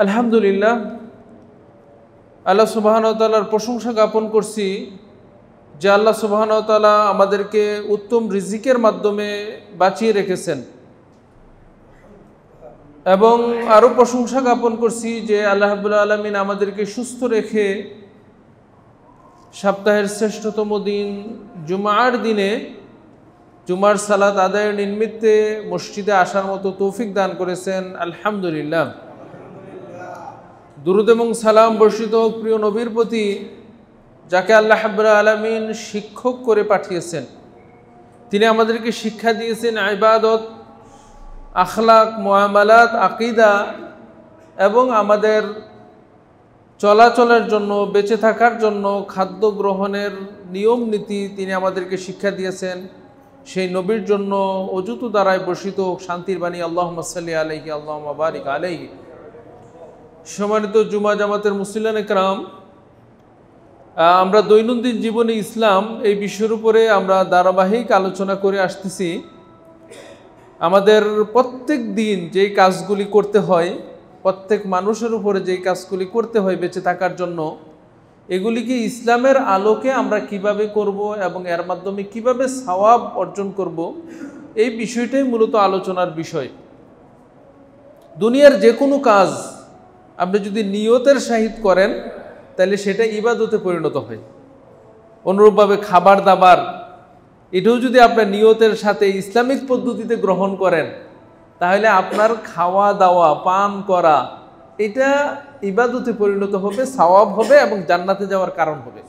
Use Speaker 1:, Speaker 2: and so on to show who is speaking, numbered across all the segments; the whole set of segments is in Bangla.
Speaker 1: আলহামদুলিল্লাহ, আল্লাহ সুবহানাহু ওয়া তাআলার প্রশংসা জ্ঞাপন করছি যে আল্লাহ সুবহানাহু ওয়া তাআলা আমাদেরকে উত্তম রিজিকের মাধ্যমে বাঁচিয়ে রেখেছেন, এবং আরও প্রশংসা জ্ঞাপন করছি যে আল্লাহ রাব্বুল আলামিন আমাদেরকে সুস্থ রেখে সপ্তাহের শ্রেষ্ঠতম দিন জুমার দিনে জুমার সালাত আদায়ের নিমিত্তে মসজিদে আসার মতো তৌফিক দান করেছেন। আলহামদুলিল্লাহ। দুরূদ এবং সালাম বর্ষিত হোক প্রিয় নবীর প্রতি, যাকে আল্লাহ রাব্বুল আলামিন শিক্ষক করে পাঠিয়েছেন। তিনি আমাদেরকে শিক্ষা দিয়েছেন ইবাদত, আখলাক, মুআমালাত, আকীদা এবং আমাদের চলাচলের জন্য, বেঁচে থাকার জন্য খাদ্য গ্রহণের নিয়ম নীতি তিনি আমাদেরকে শিক্ষা দিয়েছেন। সেই নবীর জন্য অযুত দ্বারায় বর্ষিত হোক শান্তির বাণী, আল্লাহুম্মা সাল্লি আলাইহি আল্লাহুম্মা বারিক আলাইহি। সম্মানিত জুমা জামাতের মুসলিয়ান একরাম, আমরা দৈনন্দিন জীবনে ইসলাম এই বিষয়ের উপরে আমরা ধারাবাহিক আলোচনা করে আসতেছি। আমাদের প্রত্যেক দিন যেই কাজগুলি করতে হয়, প্রত্যেক মানুষের উপরে যেই কাজগুলি করতে হয় বেঁচে থাকার জন্য, এগুলিকে ইসলামের আলোকে আমরা কিভাবে করব এবং এর মাধ্যমে কিভাবে সওয়াব অর্জন করব, এই বিষয়টাই মূলত আলোচনার বিষয়। দুনিয়ার যে কোনো কাজ আপনি যদি নিয়তের সহিত করেন তাহলে সেটা ইবাদতে পরিণত হয়। অনুরূপভাবে খাবার দাবার, এটাও যদি আপনার নিয়তের সাথে ইসলামিক পদ্ধতিতে গ্রহণ করেন তাহলে আপনার খাওয়া দাওয়া, পান করা, এটা ইবাদতে পরিণত হবে, সওয়াব হবে এবং জান্নাতে যাওয়ার কারণ হবে।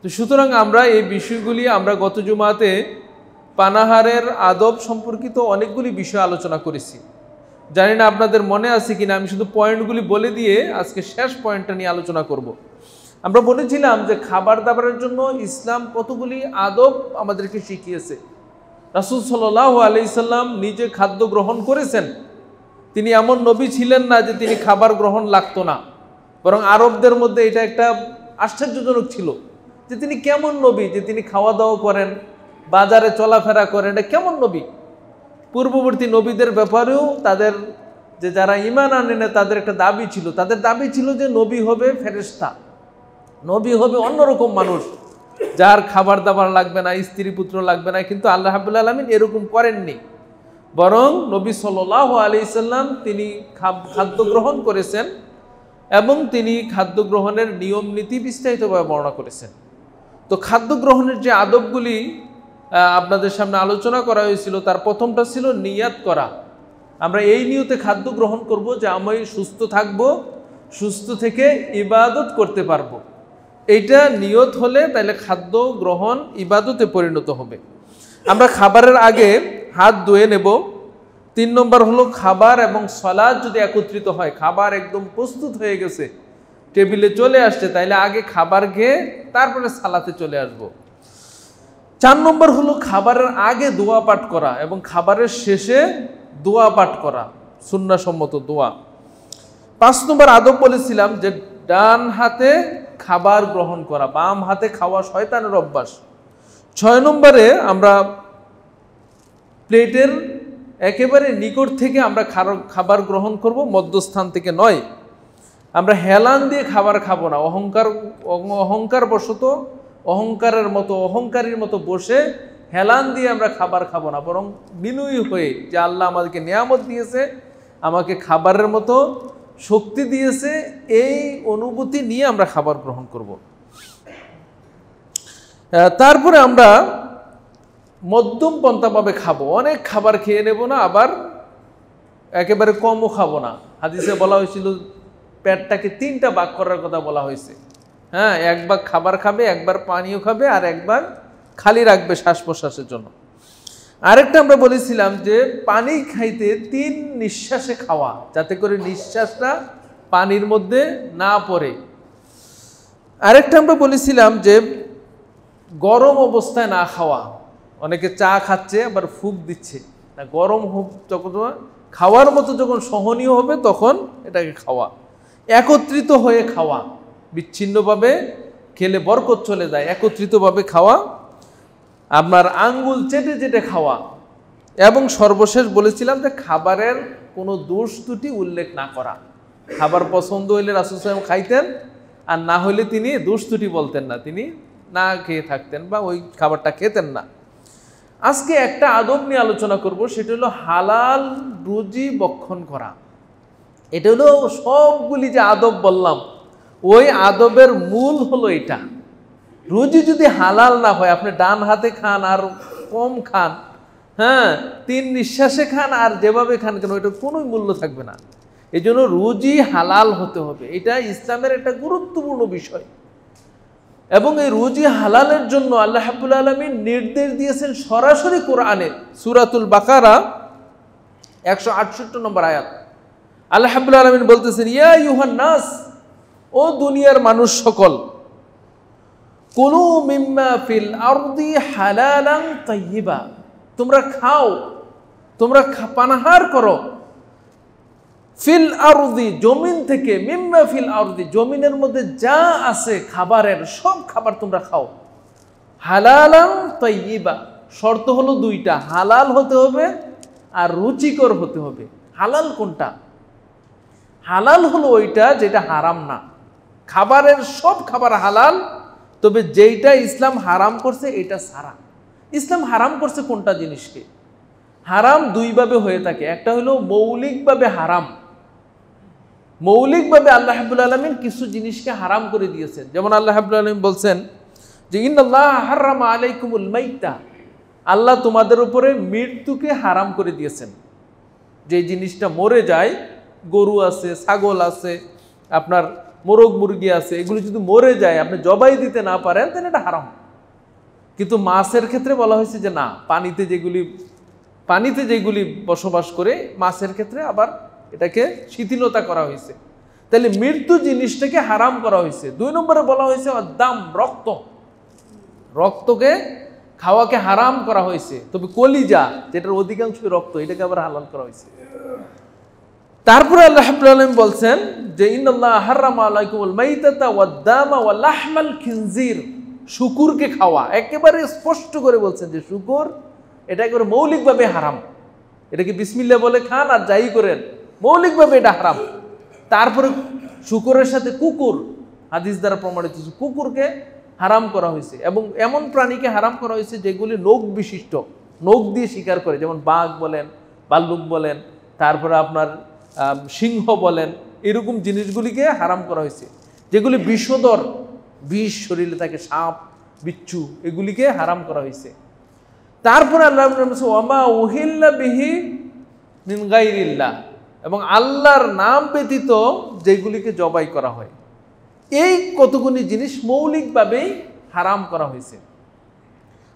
Speaker 1: তো সুতরাং আমরা এই বিষয়গুলি আমরা গত জুমাতে পানাহারের আদব সম্পর্কিত অনেকগুলি বিষয় আলোচনা করেছি। জানি না আপনাদের মনে আছে কিনা, আমি শুধু পয়েন্টগুলি বলে দিয়ে আজকে শেষ পয়েন্টটা নিয়ে আলোচনা করব। আমরা বলেছিলাম যে খাবার দাবারের জন্য ইসলাম কতগুলি আদব আমাদেরকে শিখিয়েছে। রাসূল সাল্লাল্লাহু আলাইহি সাল্লাম নিজে খাদ্য গ্রহণ করেছেন। তিনি এমন নবী ছিলেন না যে তিনি খাবার গ্রহণ লাগতো না, বরং আরবদের মধ্যে এটা একটা আশ্চর্যজনক ছিল যে তিনি কেমন নবী যে তিনি খাওয়া দাওয়া করেন, বাজারে চলাফেরা করেন, এটা কেমন নবী। পূর্ববর্তী নবীদের ব্যাপারেও তাদের যে যারা ঈমান আনে না তাদের একটা দাবি ছিল, তাদের দাবি ছিল যে নবী হবে ফেরেশতা, নবী হবে অন্যরকম মানুষ, যার খাবার দাবার লাগবে না, স্ত্রী পুত্র লাগবে না। কিন্তু আল্লাহ রাব্বুল আলামিন এরকম করেননি, বরং নবী সাল্লাল্লাহু আলাইহি সাল্লাম তিনি খাদ্য গ্রহণ করেছেন এবং তিনি খাদ্য গ্রহণের নিয়ম নীতি বিস্তারিতভাবে বর্ণনা করেছেন। তো খাদ্য গ্রহণের যে আদবগুলি আপনাদের সামনে আলোচনা করা হয়েছিল, তার প্রথমটা ছিল নিয়াত করা। আমরা এই নিয়তে খাদ্য গ্রহণ করব যে আমি সুস্থ থাকব, সুস্থ থেকে ইবাদত করতে পারবো। এইটা নিয়ত হলে তাহলে খাদ্য গ্রহণ ইবাদতে পরিণত হবে। আমরা খাবারের আগে হাত ধুয়ে নেব। 3 নম্বর হলো খাবার এবং সালাত যদি একত্রিত হয়, খাবার একদম প্রস্তুত হয়ে গেছে, টেবিলে চলে আসছে, তাইলে আগে খাবার খেয়ে তারপরে সালাতে চলে আসব। 4 নম্বর হলো খাবারের আগে দোয়া পাঠ করা এবং খাবারের শেষে দোয়া পাঠ করা, সুন্নাহসম্মত দোয়া। 5 নম্বর আদব বলেছিলাম যে ডান হাতে খাবার গ্রহণ করা, বাম হাতে খাওয়া শয়তানের অভ্যাস। 6 নম্বরে আমরা প্লেটের একেবারে নিকট থেকে আমরা খাবার গ্রহণ করব, মধ্যস্থান থেকে নয়। আমরা হেলান দিয়ে খাবার খাবো না, অহংকার বশত অহংকারীর মতো বসে হেলান দিয়ে আমরা খাবার খাবো না, বরং বিনয়ী হয়ে যে আল্লাহ আমাদেরকে নিয়ামত দিয়েছে, আমাকে খাবারের মতো শক্তি দিয়েছে, এই অনুভূতি নিয়ে আমরা খাবার গ্রহণ করব। তারপরে আমরা মধ্যম পন্থাভাবে খাবো, অনেক খাবার খেয়ে নেব না, আবার একেবারে কমও খাবো না। হাদিসে বলা হয়েছিল পেটটাকে 3টা ভাগ করার কথা বলা হয়েছে। হ্যাঁ, 1 ভাগ খাবার খাবে, 1 ভাগ পানীয় খাবে, আর 1 ভাগ খালি রাখবে শ্বাস প্রশ্বাসের জন্য। আরেকটা আমরা বলেছিলাম যে পানি খাইতে 3 নিঃশ্বাসে খাওয়া, যাতে করে নিঃশ্বাসটা পানির মধ্যে না পড়ে। আরেকটা আমরা বলেছিলাম যে গরম অবস্থায় না খাওয়া। অনেকে চা খাচ্ছে আবার ফুঁক দিচ্ছে না, গরম হোক, যখন খাওয়ার মতো যখন সহনীয় হবে তখন এটাকে খাওয়া। একত্রিত হয়ে খাওয়া, বিচ্ছিন্নভাবে খেলে বরকত চলে যায়, একত্রিতভাবে খাওয়া, আপনার আঙ্গুল চেটে চেটে খাওয়া। এবং সর্বশেষ বলেছিলাম যে খাবারের কোনো দোষ ত্রুটি উল্লেখ না করা। খাবার পছন্দ হইলে রাসূল সাল্লাল্লাহু আলাইহি ওয়াসাল্লাম খাইতেন, আর না হইলে তিনি দুষ্টুটি বলতেন না, তিনি না খেয়ে থাকতেন বা ওই খাবারটা খেতেন না। আজকে একটা আদব নিয়ে আলোচনা করব, সেটা হলো হালাল রুজি বক্ষণ করা। এটা হলো সবগুলি যে আদব বললাম, ওই আদবের মূল হলো এটা। রুজি যদি হালাল না হয়, আপনি ডান হাতে খান আর কম খান, হ্যাঁ 3 নিঃশ্বাসে খান আর যেভাবে খান কেন, এটার কোনো মূল্য থাকবে না। এই জন্য রুজি হালাল হতে হবে, এটা ইসলামের একটা গুরুত্বপূর্ণ বিষয়। এবং এই রুজি হালালের জন্য আল্লাহ রাব্বুল আলামিন নির্দেশ দিয়েছেন সরাসরি কোরআনে, সূরাতুল বাকারা 168 নম্বর আয়াত। আল্লাহ রাব্বুল আলামিন বলতেছেন, ইয়া আইয়ুহান নাস, ও দুনিয়ার মানুষ সকল, কুলু মিম্মা ফিল আরদি হালালান তাইয়্যিবা, তোমরা খাও, তোমরা পানাহার করো, ফিল আরদি জমিন থেকে, মিম্মা ফিল আরদি জমিনের মধ্যে যা আছে খাবারের সব খাবার তোমরা খাও, হালালান তাইয়্যিবা, শর্ত হলো 2টা, হালাল হতে হবে আর রুচিকর হতে হবে। হালাল কোনটা? হালাল হলো ওইটা যেটা হারাম না। খাবারের সব খাবার হালাল, তবে যেইটা ইসলাম হারাম করছে এটা ছাড়া। ইসলাম হারাম করছে কোনটা জিনিসকে? হারাম 2 ভাবে হয়ে থাকে। একটা হলো মৌলিকভাবে হারাম, মৌলিকভাবে আল্লাহ রাব্বুল আলামিন কিছু জিনিসকে হারাম করে দিয়েছেন। যেমন আল্লাহ রাব্বুল আলামিন বলছেন যে ইন্নাল্লাহ হারামা আলাইকুমুল মাইতা, আল্লাহ তোমাদের উপরে মৃত্যুকে হারাম করে দিয়েছেন। যে জিনিসটা মরে যায়, গরু আছে, ছাগল আছে, আপনার মোরগ মুরগি আছে, এগুলো যদি মরে যায় আপনি জবাই দিতে না পারেন তাহলে এটা হারাম। কিন্তু মাছের ক্ষেত্রে বলা হয়েছে যে না, পানিতে যেগুলি বসবাস করে মাছের ক্ষেত্রে আবার এটাকে শিথিলতা করা হয়েছে। তাহলে মৃত্যু জিনিসটাকে হারাম করা হয়েছে। 2 নম্বরে বলা হয়েছে দাম, রক্ত, রক্তকে খাওয়াকে হারাম করা হয়েছে। তবে কলিজা, যেটার অধিকাংশ রক্ত, এটাকে আবার হালাল করা হয়েছে। তারপরে আল্লাহ রাব্বুল আলামিন বলছেন যে ইন্নাল্লাহ হারামা আলাইকুমুল মাইতাতা ওয়াদ-দামা ওয়া লাহমাল খিনজির, শুকুরকে খাওয়া, একেবারে স্পষ্ট করে বলছেন যে শুকুর এটা একেবারে মৌলিকভাবে হারাম। এটাকে বিসমিল্লাহ বলে খান আর যাই করেন, মৌলিকভাবে এটা হারাম। তারপরে শুকুরের সাথে কুকুর, হাদিস দ্বারা প্রমাণিত, কুকুরকে হারাম করা হয়েছে। এবং এমন প্রাণীকে হারাম করা হয়েছে যেগুলি নখ বিশিষ্ট, নখ দিয়ে শিকার করে, যেমন বাঘ বলেন, ভাল্লুক বলেন, তারপরে আপনার সিংহ বলেন, এরকম জিনিসগুলিকে হারাম করা হয়েছে। যেগুলি বিষধর, বিষ শরীরে থাকে, সাপ বিচ্ছু, এগুলিকে হারাম করা হয়েছে। তারপরে আল্লাহ ওয়ামা উহিল্লা বিহি মিন গায়রিল্লাহ, এবং আল্লাহর নাম ব্যতীত যেগুলিকে জবাই করা হয়, এই কতগুলি জিনিস মৌলিকভাবেই হারাম করা হয়েছে।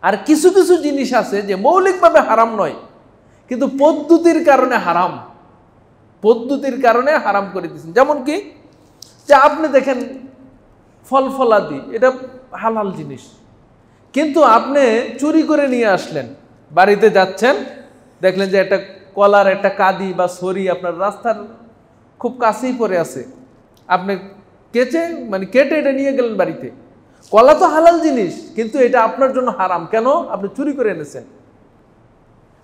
Speaker 1: আর কিছু কিছু জিনিস আছে যে মৌলিকভাবে হারাম নয়, কিন্তু পদ্ধতির কারণে হারাম, পদ্ধতির কারণে হারাম করে দিয়েছেন। যেমন কি, যে আপনি দেখেন ফল ফলাদি, এটা হালাল জিনিস, কিন্তু আপনি চুরি করে নিয়ে আসলেন, বাড়িতে যাচ্ছেন, দেখলেন যে একটা কলার একটা কাদি বা ছড়ি আপনার রাস্তার খুব কাছেই পড়ে আছে, আপনি কেটে এটা নিয়ে গেলেন বাড়িতে। কলা তো হালাল জিনিস, কিন্তু এটা আপনার জন্য হারাম। কেন? আপনি চুরি করে এনেছেন,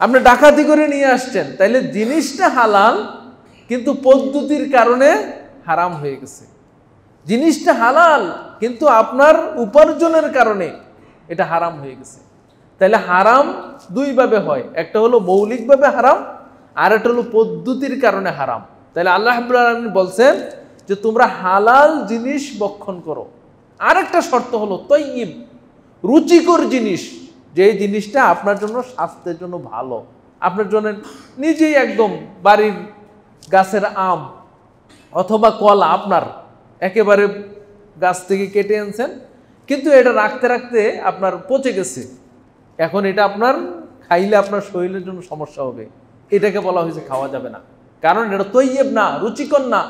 Speaker 1: আপনি ডাকাতি করে নিয়ে আসছেন, তাইলে জিনিসটা হালাল, কিন্তু পদ্ধতির কারণে হারাম হয়ে গেছে। জিনিসটা হালাল, কিন্তু আপনার উপার্জনের কারণে এটা হারাম হয়ে গেছে। তাহলে হারাম 2 ভাবে হয়, একটা হলো মৌলিকভাবে হারাম, আর একটা হলো পদ্ধতির কারণে হারাম। তাহলে আল্লাহ রাব্বুল আলামিন বলছেন যে তোমরা হালাল জিনিস ভক্ষণ করো। আরেকটা শর্ত হলো তৈয়িব, রুচিকর জিনিস, যে জিনিসটা আপনার জন্য স্বাস্থ্যের জন্য ভালো। আপনার জন্য নিজেই একদম বাড়ির গাছের আম অথবা কলা আপনার একেবারে গাছ থেকে কেটে আনছেন, কিন্তু এটা রাখতে রাখতে আপনার পচে গেছে, এখন এটা আপনার খাইলে আপনার শরীরের জন্য সমস্যা হবে, এটাকে বলা হয়েছে খাওয়া যাবে না, কারণ এটা তৈয়ব না, রুচিকর না।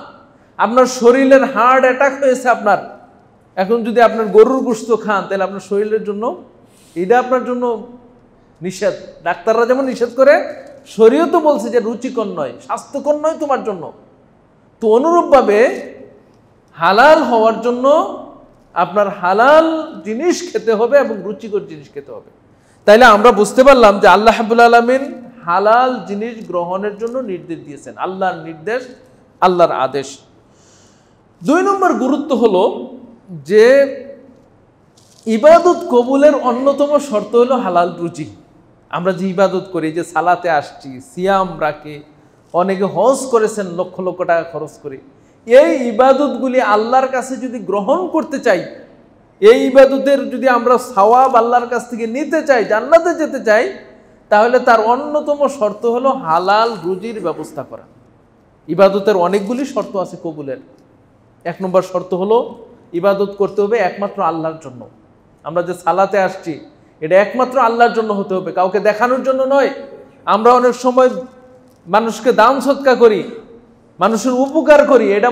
Speaker 1: আপনার শরীরের হার্ট অ্যাটাক হয়েছে আপনার, এখন যদি আপনার গরুর গোশত খান তাহলে আপনার শরীরের জন্য এটা আপনার জন্য নিষেধ। ডাক্তাররা যেমন নিষেধ করে, শরীয়ত তো বলছে যে রুচিকর নয়, স্বাস্থ্যকর নয় তোমার জন্য। তো অনুরূপভাবে হালাল হওয়ার জন্য আপনার হালাল জিনিস খেতে হবে এবং রুচিকর জিনিস খেতে হবে। তাইলে আমরা বুঝতে পারলাম যে আল্লাহ রাব্বুল আলামিন হালাল জিনিস গ্রহণের জন্য নির্দেশ দিয়েছেন, আল্লাহর নির্দেশ, আল্লাহর আদেশ। দুই নম্বর গুরুত্ব হলো যে ইবাদত কবুলের অন্যতম শর্ত হলো হালাল রুজি। আমরা যে ইবাদত করি, যে সালাতে আসছি, সিয়াম রাখি, অনেকে হজ করেছেন লক্ষ লক্ষ টাকা খরচ করে, এই ইবাদতগুলি আল্লাহর কাছে যদি গ্রহণ করতে চাই, এই ইবাদতের যদি আমরা সওয়াব আল্লাহর কাছ থেকে নিতে চাই, জান্নাতে যেতে চাই, তাহলে তার অন্যতম শর্ত হলো হালাল রুজির ব্যবস্থা করা। ইবাদতের অনেকগুলি শর্ত আছে কবুলের। এক নম্বর শর্ত হলো ইবাদত করতে হবে একমাত্র আল্লাহর জন্য। আমরা যে সালাতে আসছি এটা একমাত্র আল্লাহর জন্য হতে হবে, কাউকে দেখানোর জন্য নয়। আমরা অনেক সময় মানুষকে দান সৎকা করি, মানুষের উপকার করি, এটা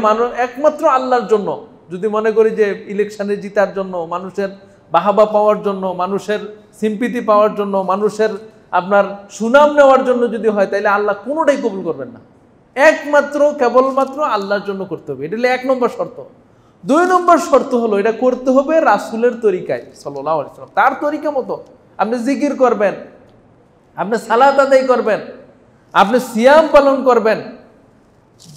Speaker 1: একমাত্র আল্লাহর জন্য। যদি মনে করি যে ইলেকশনে জিতার জন্য, মানুষের বাহাবা পাওয়ার জন্য, মানুষের সিম্পিতি পাওয়ার জন্য, মানুষের আপনার সুনাম নেওয়ার জন্য যদি হয়, তাহলে আল্লাহ কোনোটাই কবুল করবেন না। একমাত্র কেবলমাত্র আল্লাহর জন্য করতে হবে, এটা হলো এক নম্বর শর্ত। দুই নম্বর শর্ত হলো এটা করতে হবে রাসূলের তরিকায়, সাল্লাল্লাহু আলাইহি ওয়াসাল্লাম, তার তরিকা মতো। আপনি জিকির করবেন, আপনি সালাত আদায় করবেন, আপনি সিয়াম পালন করবেন,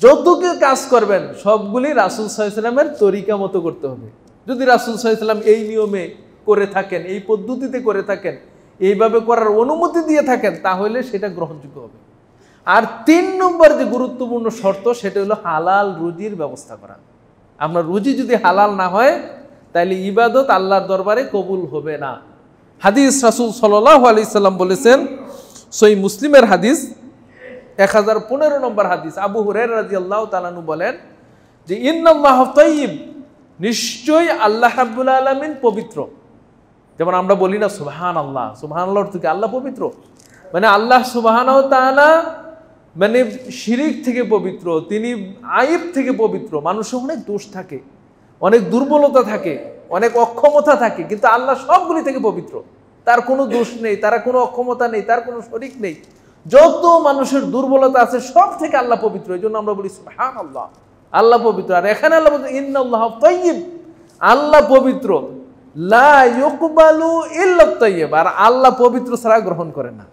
Speaker 1: যতটুকু কাজ করবেন সবগুলি রাসূল সাল্লাল্লাহু আলাইহি ওয়াসাল্লামের তরিকা মতো করতে হবে। যদি রাসূল সাল্লাল্লাহু আলাইহি ওয়াসাল্লাম এই নিয়মে করে থাকেন, এই পদ্ধতিতে করে থাকেন, এইভাবে করার অনুমতি দিয়ে থাকেন, তাহলে সেটা গ্রহণযোগ্য হবে। আর তিন নম্বর যে গুরুত্বপূর্ণ শর্ত, সেটা হলো হালাল রুজির ব্যবস্থা করা। আপনার রুজি যদি হালাল না হয়, তাহলে ইবাদত আল্লাহর দরবারে কবুল হবে না। হাদিস রাসূল সাল্লাল্লাহু আলাইহি সাল্লাম বলেছেন, সহিহ মুসলিমের হাদিস 1015 নম্বর হাদিস, আবু হুরায়রা রাদিয়াল্লাহু তাআলা আনহু বলেন যে ইন্নাল্লাহা তাইয়্যিব, নিশ্চয়ই আল্লাহ রাব্বুল আলামিন পবিত্র। যেমন আমরা বলি না সুবহানাল্লাহ, সুবহানাল্লাহ অর্থ কি? আল্লাহ পবিত্র। মানে আল্লাহ সুবহানাহু ওয়া তাআলা মানে শিরিক থেকে পবিত্র, তিনি আইব থেকে পবিত্র। মানুষের অনেক দোষ থাকে, অনেক দুর্বলতা থাকে, অনেক অক্ষমতা থাকে, কিন্তু আল্লাহ সবগুলি থেকে পবিত্র। তার কোনো দোষ নেই, তার কোনো অক্ষমতা নেই, তার কোনো শরীক নেই। যত মানুষের দুর্বলতা আছে সব থেকে আল্লাহ পবিত্র। এই জন্য আমরা বলি সুবহানাল্লাহ, আল্লাহ পবিত্র। আর এখানে আল্লাহ বলছেন ইন্নাল্লাহা তাইয়্যিব, আল্লাহ পবিত্র, লা ইউকবালু ইল্লা তাইয়্যিব, আর আল্লাহ পবিত্র ছাড়া গ্রহণ করেন না।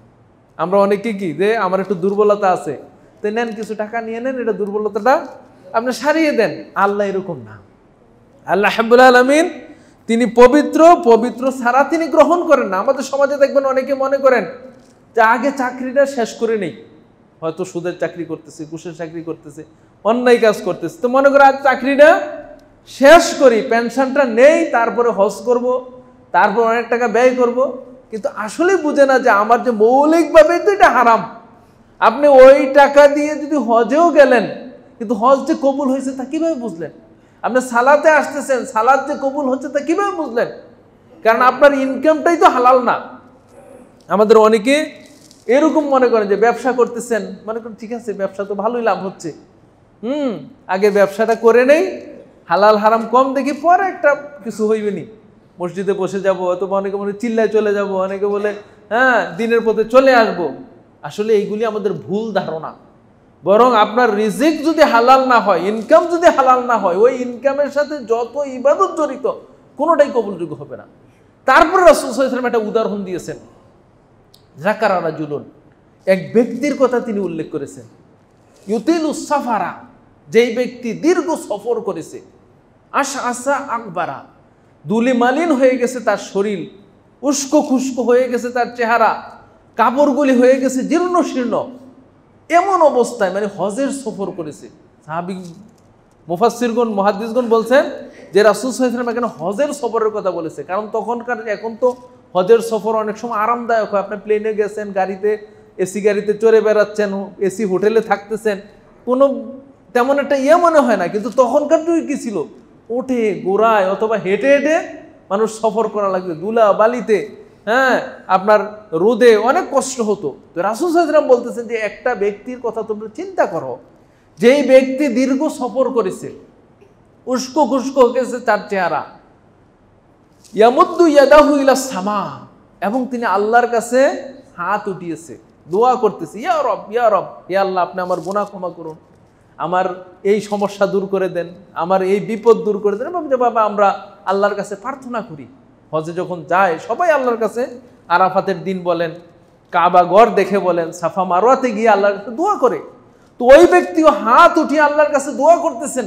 Speaker 1: আমরা অনেকে কি যে আমার একটু দুর্বলতা আছে, তো নেন কিছু টাকা নিয়ে নেন, এটা দুর্বলতাটা আপনি সারিয়ে দেন। আল্লাহ এরকম না। আল্লাহ রাব্বুল আলামিন তিনি পবিত্র, পবিত্র ছাড়া তিনি গ্রহণ করেন না। আমাদের সমাজে দেখবেন অনেকে মনে করেন যে আগে চাকরিটা শেষ করে নেই, হয়তো সুদের চাকরি করতেছে, ঘুষের চাকরি করতেছে, অন্যায় কাজ করতেছে, তো মনে করে আজ চাকরিটা শেষ করি, পেনশনটা নেই, তারপরে হজ করব, তারপর অনেক টাকা ব্যয় করব। কিন্তু আসলে বুঝে না যে আমার যে মৌলিকভাবে তো এটা হারাম। আপনি ওই টাকা দিয়ে যদি হজেও গেলেন, কিন্তু হজ যে কবুল হয়েছে তা কিভাবে বুঝলেন? আপনি সালাতে আসতেছেন, সালাত যে কবুল হচ্ছে তা কিভাবে বুঝলেন? কারণ আপনার ইনকামটাই তো হালাল না। আমাদের অনেকে এরকম মনে করেন যে ব্যবসা করতেছেন, মনে করেন ঠিক আছে ব্যবসা তো ভালোই লাভ হচ্ছে, আগে ব্যবসাটা করে নেই, হালাল হারাম কম দেখি, পরে একটা কিছু হইবে নি, মসজিদে বসে যাব, অথবা অনেকে মনে চিল্লায় চলে যাব, অনেকে বলে হ্যাঁ দিনের পথে চলে আসব। আসলে এইগুলি আমাদের ভুল ধারণা। বরং আপনার রিজিক যদি হালাল না হয়, ইনকাম যদি হালাল না হয়, ওই ইনকামের সাথে যত ইবাদত জড়িত কোনোটাই কবুলযোগ্য হবে না। তারপর রাসূল সাল্লাল্লাহু আলাইহি ওয়াসাল্লাম একটা উদাহরণ দিয়েছেন, যাকারা রাজুলুন, এক ব্যক্তির কথা তিনি উল্লেখ করেছেন, ইউতিলুস সাফারা, যেই ব্যক্তি দীর্ঘ সফর করেছে, আশআসা আকবারা, দুলি মালিন হয়ে গেছে তার শরীর, উস্কো খুস্কো হয়ে গেছে তার চেহারা, কাপড়গুলি হয়ে গেছে জীর্ণ শীর্ণ, এমন অবস্থায় মানে হজের সফর করেছে। সাহাবী মুফাসসিরগণ, মুহাদ্দিসগণ বলছেন যে রাসূল সাল্লাল্লাহু আলাইহি ওয়াসাল্লাম এখানে হজের সফরের কথা বলেছে, কারণ তখনকার, এখন তো হজের সফর অনেক সময় আরামদায়ক হয়। আপনি প্লেনে গেছেন, গাড়িতে, এসি গাড়িতে চড়ে বেড়াচ্ছেন, এসি হোটেলে থাকতেছেন, কোনো তেমন একটা মনে হয় না। কিন্তু তখনকার কি ছিল, ওঠে গোড়ায় অথবা হেঁটে হেঁটে মানুষ সফর করা লাগবে, ধুলা বালিতে, হ্যাঁ আপনার রোদে, অনেক কষ্ট হতো। তো রাসূল সাল্লাল্লাহু আলাইহি ওয়াসাল্লাম বলতেছেন যে একটা ব্যক্তির কথা তোমরা চিন্তা করো, যেই ব্যক্তি দীর্ঘ সফর করেছে, উস্কো খুস্কো গেছে তার চেহারা, ইয়ামুদ্দু ইয়াদাহু ইলা সামা, এবং তিনি আল্লাহর কাছে হাত উঠিয়েছে, দোয়া করতেছে, ইয়া রব, ইয়া রব, হে আল্লাহ আপনি আমার গুনাহ ক্ষমা করুন, আমার এই সমস্যা দূর করে দেন, আমার এই বিপদ দূর করে দেন। এবং যে বাবা আমরা আল্লাহর কাছে প্রার্থনা করি, হজে যখন যায় সবাই আল্লাহর কাছে, আরাফাতের দিন বলেন, কাবা ঘর দেখে বলেন, সাফা মারওয়াতে গিয়ে আল্লাহর কাছে দোয়া করে। তো ওই ব্যক্তিও হাত উঠিয়ে আল্লাহর কাছে দোয়া করতেছেন,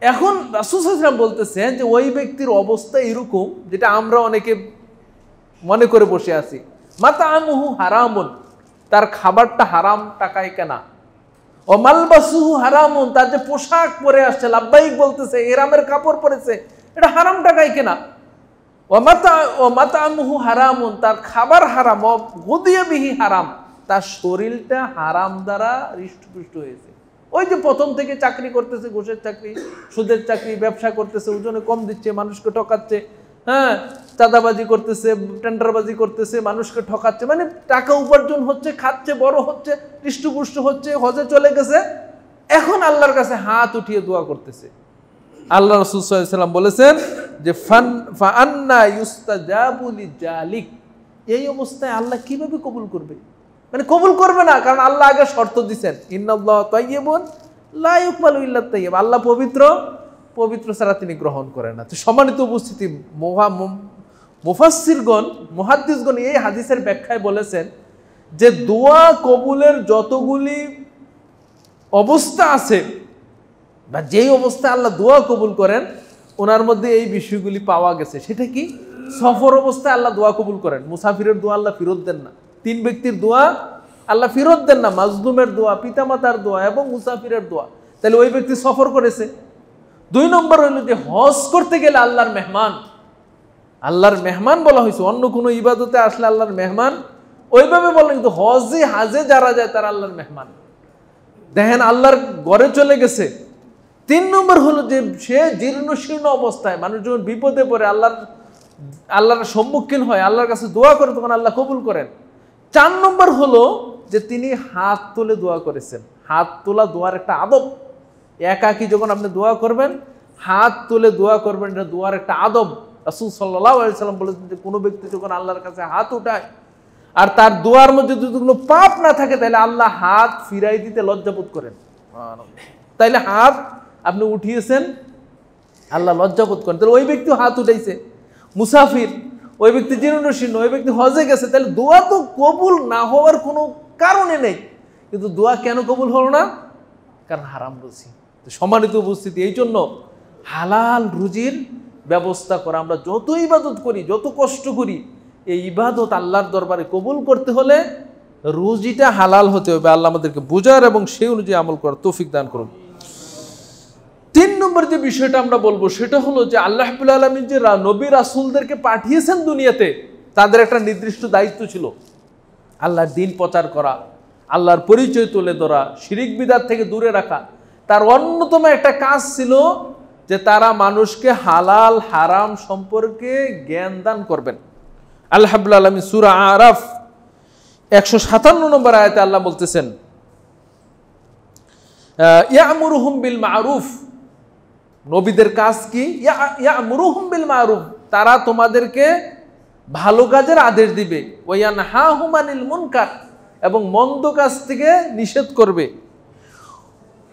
Speaker 1: এখন রাসূল সাল্লাল্লাহু আলাইহি ওয়াসাল্লাম বলতেছেন যে ওই ব্যক্তির অবস্থা এরকম, যেটা আমরা অনেকে মনে করে বসে আছি, মাতামুহু হারামুন, তার খাবারটা হারাম টাকায় কেনা, ও মালবাসুহু হারামুন, তার যে পোশাক পরে আসছে, লাব্বাইক বলতেছে, এরামের কাপড় পরেছে, এটা হারাম টাকায় কেনা, ও মাতামুহু হারামুন, তার খাবার হারাম, ও গুদিয়া বিহি হারাম, তার শরীরটা হারাম দ্বারা হৃষ্টপুষ্ট হয়েছে। ওই যে প্রথম থেকে চাকরি করতেছে, ঘুষের চাকরি, সুদের চাকরি, ব্যবসা করতেছে, ওজনে কম দিচ্ছে, মানুষকে ঠকাচ্ছে, হ্যাঁ, চাঁদাবাজি করতেছে, টেন্ডারবাজি করতেছে, মানুষকে ঠকাচ্ছে, মানে টাকা উপার্জন হচ্ছে, খাচ্ছে, বড় হচ্ছে, হৃষ্টপুষ্ট হচ্ছে, হজে চলে গেছে, এখন আল্লাহর কাছে হাত উঠিয়ে দোয়া করতেছে। আল্লাহ রাসূল সাল্লাল্লাহু আলাইহি ওয়াসাল্লাম বলেছেন যে ফাআন্না ইউস্তাজাবু লিজালিক, এই অবস্থায় আল্লাহ কিভাবে কবুল করবে? মানে কবুল করবে না, কারণ আল্লাহ আগে শর্ত দিয়েছেন, ইন্নাল্লাহু তাইয়্যিবুন লা ইকবালু ইল্লা তাইয়্যিব, আল্লাহ পবিত্র, পবিত্র ছাড়া তিনি গ্রহণ করেন না। তো সম্মানিত উপস্থিতি, মুফাসসিরগণ, মুহাদ্দিসগণ এই হাদিসের ব্যাখ্যায় বলেছেন যে দোয়া কবুলের যতগুলি অবস্থা আছে, বা যেই অবস্থায় আল্লাহ দোয়া কবুল করেন, ওনার মধ্যে এই বিষয়গুলি পাওয়া গেছে। সেটা কি? সফর অবস্থায় আল্লাহ দোয়া কবুল করেন, মুসাফিরের দোয়া আল্লাহ ফেরত দেন না, 3 ব্যক্তির দোয়া আল্লাহ ফেরত দেন না, মাজলুমের দোয়া, পিতামাতার দোয়া এবং মুসাফিরের দোয়া। তাহলে ওই ব্যক্তি সফর করেছে। 2 নম্বর হইল যে হজ করতে গেলে আল্লাহর মেহমান, আল্লাহর মেহমান বলা হয়েছে, অন্য কোনো ইবাদতে আসলে আল্লাহর মেহমান ওইভাবে বলেন, কিন্তু হজে হাজে যারা যায় তারা আল্লাহর মেহমান। দেখেন আল্লাহর ঘরে চলে গেছে। 3 নম্বর হলো যে সে জীর্ণ শীর্ণ অবস্থায়, মানুষ যখন বিপদে পড়ে আল্লাহর সম্মুখীন হয়, আল্লাহর কাছে দোয়া করে, তখন আল্লাহ কবুল করেন। 4 নম্বর হলো যে তিনি হাত তুলে দোয়া করেছেন। হাত তোলা দোয়ার একটা আদব। একাকি যখন আপনি দোয়া করবেন, হাত তুলে দোয়া করবেন, এটা দোয়ার একটা আদব। রাসূল সাল্লাল্লাহু আলাইহি ওয়াসাল্লাম বলেছেন যে কোনো ব্যক্তি যখন আল্লাহর কাছে হাত উঠায় আর তার দোয়ার মধ্যে যদি কোনো পাপ না থাকে, তাহলে আল্লাহ হাত ফিরাই দিতে লজ্জাবোধ করেন। তাইলে হাত আপনি উঠিয়েছেন, আল্লাহ লজ্জাবোধ করেন। তাহলে ওই ব্যক্তি হাত উঠাইছে, মুসাফির, ওই ব্যক্তি জীর্ণশীর্ণ, ওই ব্যক্তি হজে গেছে, তাহলে দোয়া তো কবুল না হওয়ার কোনো কারণে নেই। কিন্তু দোয়া কেন কবুল হলো না? কারণ হারাম রুজি। সম্মানিত উপস্থিতি, এই জন্য হালাল রুজির ব্যবস্থা করা, আমরা যত ইবাদত করি, যত কষ্ট করি, এই ইবাদত আল্লাহর দরবারে কবুল করতে হলে রুজিটা হালাল হতে হবে। আল্লাহ আমাদেরকে বোঝার এবং সেই অনুযায়ী আমল করার তৌফিক দান করুন। 3 নম্বর যে বিষয়টা আমরা বলবো সেটা হলো যে আল্লাহ রাব্বুল আলামিন যে নবী রাসূলদেরকে পাঠিয়েছেন দুনিয়াতে, তাদের একটা নির্দিষ্ট দায়িত্ব ছিল আল্লাহর দ্বীন প্রচার করা, আল্লাহর পরিচয় তুলে ধরা, শিরিক বিদআত থেকে দূরে রাখা। তার অন্যতম একটা কাজ ছিল যে তারা মানুষকে হালাল হারাম সম্পর্কে জ্ঞান দান করবেন। আল্লাহ রাব্বুল আলামিন সূরা আরাফ 157 নম্বর আয়াতে আল্লাহ বলতেছেন, ইয়ামুরুহুম বিল মারুফ, নবীদের কাজ কি? ইয়ামুরুহুম বিল মারুফ, তারা তোমাদেরকে ভালো কাজের আদেশ দিবে, ওয়া ইয়ানহাহুম আনিল মুনকার, এবং মন্দ কাজ থেকে নিষেধ করবে,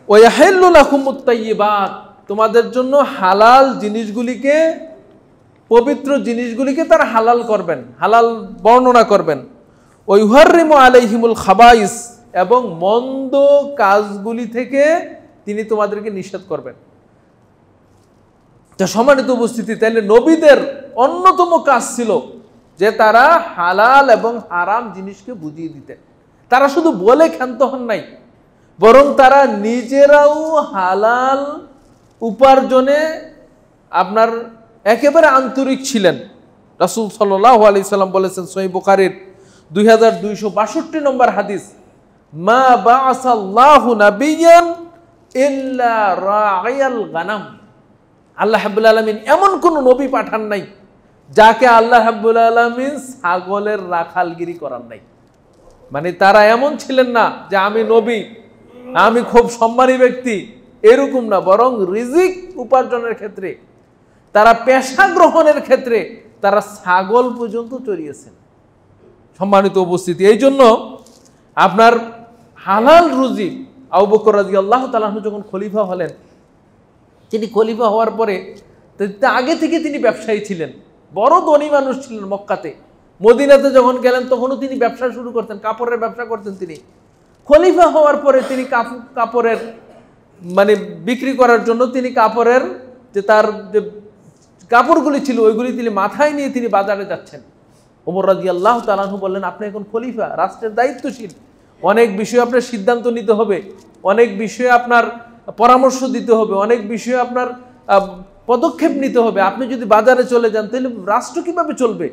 Speaker 1: ওয়া ইয়াহিল্লু লাকুমুত তাইয়্যিবাত, তোমাদের জন্য হালাল জিনিসগুলিকে, পবিত্র জিনিসগুলিকে তারা হালাল করবেন, হালাল বর্ণনা করবেন, ওয়া ইউহাররিমু আলাইহিমুল খাবাইস, এবং মন্দ কাজগুলি থেকে তিনি তোমাদেরকে নিষেধ করবেন। যা সম্মানিত উপস্থিতি, তাহলে নবীদের অন্যতম কাজ ছিল যে তারা হালাল এবং হারাম জিনিসকে বুঝিয়ে দিতেন। তারা শুধু বলে ক্ষান্ত হন নাই, বরং তারা নিজেরাও হালাল উপার্জনে আপনার একেবারে আন্তরিক ছিলেন। রাসূল সাল্লাল্লাহু আলাইহি সাল্লাম বলেছেন, সহিহ বুখারীর 2262 নম্বর হাদিস, মা বাআসাল্লাহু নাবিয়ান ইল্লা রাঈয়াল গানাম, আল্লাহ রাব্বুল আলামিন এমন কোন নবী পাঠান নাই যাকে আল্লাহ রাব্বুল আলামিন ছাগলের রাখালগিরি করার নাই। মানে তারা এমন ছিলেন না যে আমি নবী, আমি খুব সম্মানী ব্যক্তি, এরকম না, বরং রিজিক উপার্জনের ক্ষেত্রে, তারা পেশা গ্রহণের ক্ষেত্রে তারা ছাগল পর্যন্ত চড়িয়েছেন। সম্মানিত উপস্থিতি, এই জন্য আপনার হালাল রুজি, আবু বকর রাদিয়াল্লাহু তাআলা আনহু যখন খলিফা হলেন, তিনি খলিফা হওয়ার পরে আগে থেকে তিনি ব্যবসায়ী ছিলেন, বড় ধনী মানুষ ছিলেন মক্কাতে। মদিনাতে যখন গেলেন তখনও তিনি ব্যবসা শুরু করতেন, কাপড়ের ব্যবসা করতেন। তিনি খলিফা হওয়ার পরে তিনি কাপড়ের মানে বিক্রি করার জন্য তিনি কাপড়ের যে তার যে কাপড়গুলি ছিল ওইগুলি তিনি মাথায় নিয়ে তিনি বাজারে যাচ্ছেন। ওমর রাদিয়াল্লাহু তাআলা আনহু বললেন, আপনি এখন খলিফা, রাষ্ট্রের দায়িত্বশীল, অনেক বিষয়ে আপনার সিদ্ধান্ত নিতে হবে, অনেক বিষয়ে আপনার পরামর্শ দিতে হবে, অনেক বিষয়ে আপনার পদক্ষেপ নিতে হবে। আপনি যদি বাজারে চলে যান তাহলে রাষ্ট্র কিভাবে চলবে?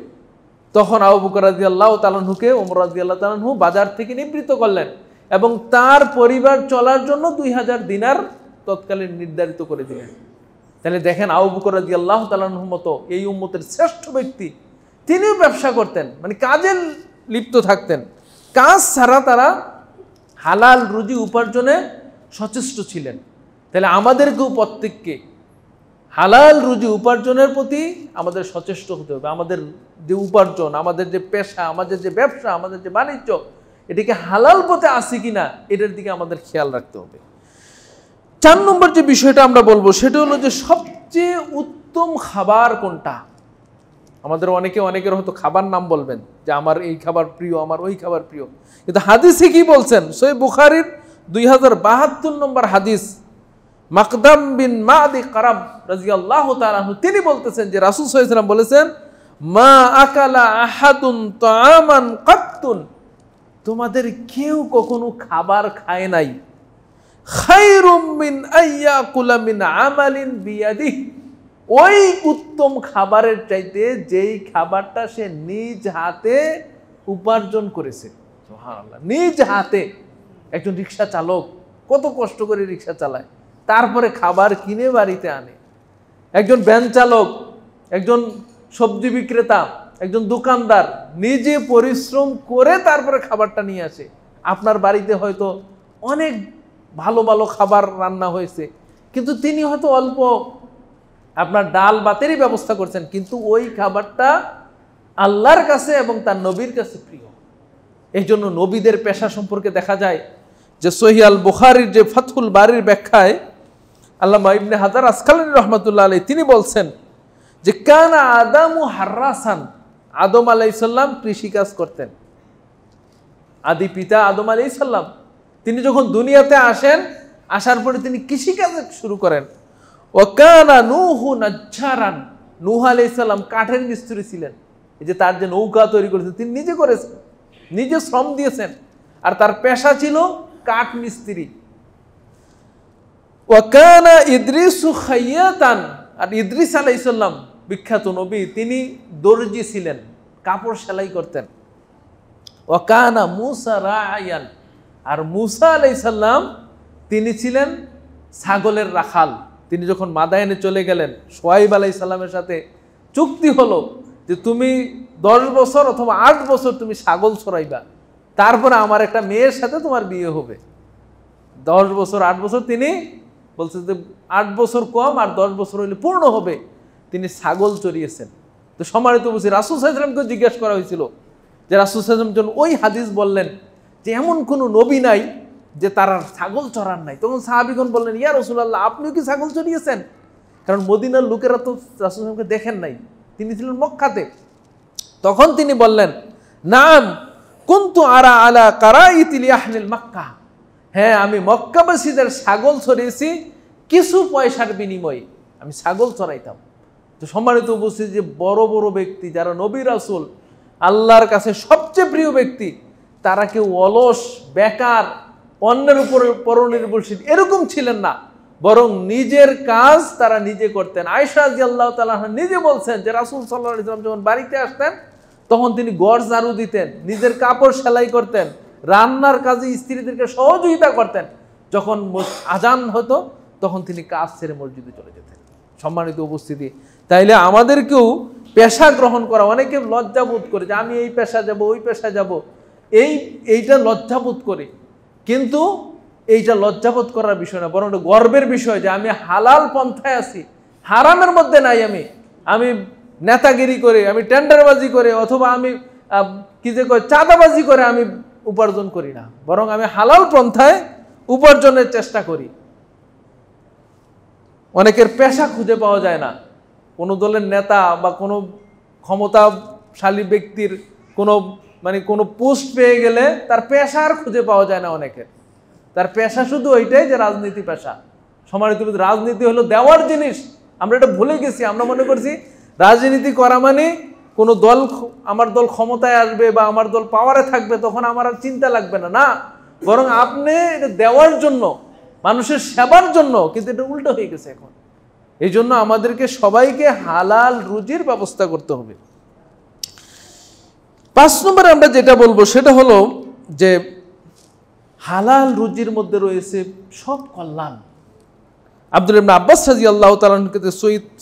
Speaker 1: তখন আবু বকর রাদিয়াল্লাহু তাআলা আনহুকে ওমর রাদিয়াল্লাহু তাআলা আনহু বাজার থেকে নিবৃত্ত করলেন এবং তার পরিবার চলার জন্য 2000 দিনার তৎকালীন নির্ধারিত করে দিলেন। তাহলে দেখেন, আবু বকর রাদিয়াল্লাহু তাআলা আনহুর মতো এই উম্মতের শ্রেষ্ঠ ব্যক্তি, তিনিও ব্যবসা করতেন, মানে কাজে লিপ্ত থাকতেন। কাজ ছাড়া তারা হালাল রুজি উপার্জনে সচেষ্ট ছিলেন। তাহলে আমাদেরকেও প্রত্যেককে হালাল রুজি উপার্জনের প্রতি আমাদের সচেষ্ট হতে হবে। আমাদের যে উপার্জন, আমাদের যে পেশা, আমাদের যে ব্যবসা, আমাদের যে বাণিজ্য, এটিকে হালাল পথে আছে কিনা এটার দিকে আমাদের খেয়াল রাখতে হবে। 4 নম্বর যে বিষয়টা আমরা বলবো সেটা হলো যে সবচেয়ে উত্তম খাবার কোনটা। আমাদের অনেকের হয়তো খাবার নাম বলবেন যে আমার এই খাবার প্রিয়, আমার ওই খাবার প্রিয়, কিন্তু হাদিসে কি বলছেন? সহিহ বুখারীর 2072 নম্বর হাদিস, মাকদাম বিন মাদি কারাব রাদিয়াল্লাহু তাআলা আনহু তিনি বলতেছেন যে রাসূল সাল্লাল্লাহু আলাইহি ওয়াসাল্লাম বলেছেন, মা আকালা আহাদুন তাআমান কাত্তুন, তোমাদের কেউ কখনো খাবার খায় নাই, খায়রুম মিন আইয়াকুলা মিন আমালিন বিয়াদিহি, ওই উত্তম খাবারের চাইতে যেই খাবারটা সে নিজ হাতে উপার্জন করেছে। সুবহানাল্লাহ, নিজ হাতে। একজন রিকশা চালক কত কষ্ট করে রিকশা চালায়, তারপরে খাবার কিনে বাড়িতে আনে। একজন ভ্যান চালক, একজন সবজি বিক্রেতা, একজন দোকানদার নিজে পরিশ্রম করে তারপরে খাবারটা নিয়ে আসে। আপনার বাড়িতে হয়তো অনেক ভালো ভালো খাবার রান্না হয়েছে, কিন্তু তিনি হয়তো অল্প আপনার ডাল ভাতেরই ব্যবস্থা করছেন, কিন্তু ওই খাবারটা আল্লাহর কাছে এবং তার নবীর কাছে প্রিয়। এই জন্য নবীদের পেশা সম্পর্কে দেখা যায় যে সহিহ আল বুখারীর যে ফাতহুল বারীর ব্যাখ্যায় আল্লামা ইবনে হাজার আসকালানী রাহমাতুল্লাহ আলাইহি তিনি বলছেন যে কানা আদামু হাররাসান, আদম আলাইহিস সালাম কৃষিকাজ করতেন। আদি পিতা আদম আলাইহিস সালাম তিনি যখন দুনিয়াতে আসেন, আসার পরে তিনি কৃষিকাজ শুরু করেন। ওয়াকানা নূহু নাজ্জারান, নূহ আলাইহিস সালাম কাঠের মিস্ত্রি ছিলেন। এই যে তার যে নৌকা তৈরি করেছেন তিনি নিজে করেছেন, নিজে শ্রম দিয়েছেন, আর তার পেশা ছিল কাঠ মিস্ত্রি। ওয়াকানা ইদ্রিসু খাইয়াতান, আর ইদ্রিস আলাইহিস সালাম বিখ্যাত নবী, তিনি দর্জি ছিলেন, কাপড় সেলাই করতেন। ওয়াকানা মূসা রাআয়ান, আর মূসা আলাইহিস সালাম তিনি ছিলেন ছাগলের রাখাল। তিনি যখন মাদায়েনে চলে গেলেন, শুআয়ব আলাইহিস সালামের সাথে চুক্তি হলো যে তুমি 10 বছর অথবা 8 বছর তুমি ছাগল চড়াইবা, তারপরে আমার একটা মেয়ের সাথে তোমার বিয়ে হবে। 10 বছর 8 বছর তিনি বলছে যে 8 বছর কম আর 10 বছর হইলে পূর্ণ হবে, তিনি ছাগল চড়িয়েছেন। তো সম্মানিত বলছি, রাসূল সাল্লাল্লাহু আলাইহি ওয়াসাল্লামকে জিজ্ঞেস করা হয়েছিল যে রাসূল সাল্লাল্লাহু আলাইহি ওয়াসাল্লাম ওই হাদিস বললেন যে এমন কোনো নবী নাই যে তার ছাগল চড়ান নাই। তখন সাহাবীগণ বললেন, ইয়া রাসূলুল্লাহ, আপনিও কি ছাগল চড়িয়েছেন? কারণ মদিনার লোকেরা তো রাসূল সাল্লাল্লাহু আলাইহি ওয়াসাল্লামকে দেখেন নাই, তিনি ছিলেন মক্কাতে। তখন তিনি বললেন, নাম কুনতু আরা আলা কারাইতিল আহলিল মক্কা, হ্যাঁ আমি মক্কাবাসীদের ছাগল চড়িয়েছি কিছু পয়সার বিনিময়ে, আমি ছাগল চড়াইতাম। তো সম্মানিত উপস্থিতি, যে বড় বড় ব্যক্তি যারা নবী রাসূল, আল্লাহর কাছে সবচেয়ে প্রিয় ব্যক্তি, তারা কেউ অলস, বেকার, অন্যের উপরে পরনির্ভরশীল এরকম ছিলেন না, বরং নিজের কাজ তারা নিজে করতেন। আয়েশা রাদিয়াল্লাহু তাআলা নিজে বলছেন যে রাসূল সাল্লাল্লাহু আলাইহি ওয়াসাল্লাম যখন বাড়িতে আসতেন তখন তিনি ঘর ঝাড়ু দিতেন, নিজের কাপড় সেলাই করতেন, রান্নার কাজে স্ত্রীদেরকে সহযোগিতা করতেন। যখন আজান হতো তখন তিনি কাজ ছেড়ে মসজিদে চলে যেতেন। সম্মানিত উপস্থিতি, তাইলে আমাদেরকেও পেশা গ্রহণ করা, অনেকে লজ্জাবোধ করে যে আমি এই পেশা যাব, ওই পেশা যাব, এইটা লজ্জাবোধ করে, কিন্তু এইটা লজ্জাবোধ করার বিষয় না, বরং গর্বের বিষয় যে আমি হালাল পন্থায় আছি, হারামের মধ্যে নাই। আমি নেতাগিরি করে, আমি টেন্ডারবাজি করে, অথবা আমি কি যে চাঁদাবাজি করে আমি উপার্জন করি না, বরং আমি হালাল পন্থায় উপার্জনের চেষ্টা করি। অনেকের পেশা খুঁজে পাওয়া যায় না, কোনো দলের নেতা বা কোনো ক্ষমতাশালী ব্যক্তির কোনো পোস্ট পেয়ে গেলে তার পেশা আর খুঁজে পাওয়া যায় না। অনেকের তার পেশা শুধু ওইটাই যে রাজনীতি পেশা, সম্মানিত, রাজনীতি হলো দেওয়ার জিনিস। আমরা এটা ভুলে গেছি। আমরা মনে করছি রাজনীতি করা মানে কোনো দল, আমার দল ক্ষমতায় আসবে বা আমার দল পাওয়ারে থাকবে, তখন আমার আর চিন্তা লাগবে না। না, বরং আপনি এটা দেওয়ার জন্য, মানুষের সেবার জন্য। কিন্তু এটা উল্টো হয়ে গেছে এখন। এই জন্য আমাদেরকে সবাইকে হালাল রুজির ব্যবস্থা করতে হবে। 5 নম্বরে আমরা যেটা বলবো সেটা হলো যে হালাল রুজির মধ্যে রয়েছে সব কল্যাণ। আব্দুল্লাহ ইবনে আব্বাস রাদিয়াল্লাহু তাআলা থেকে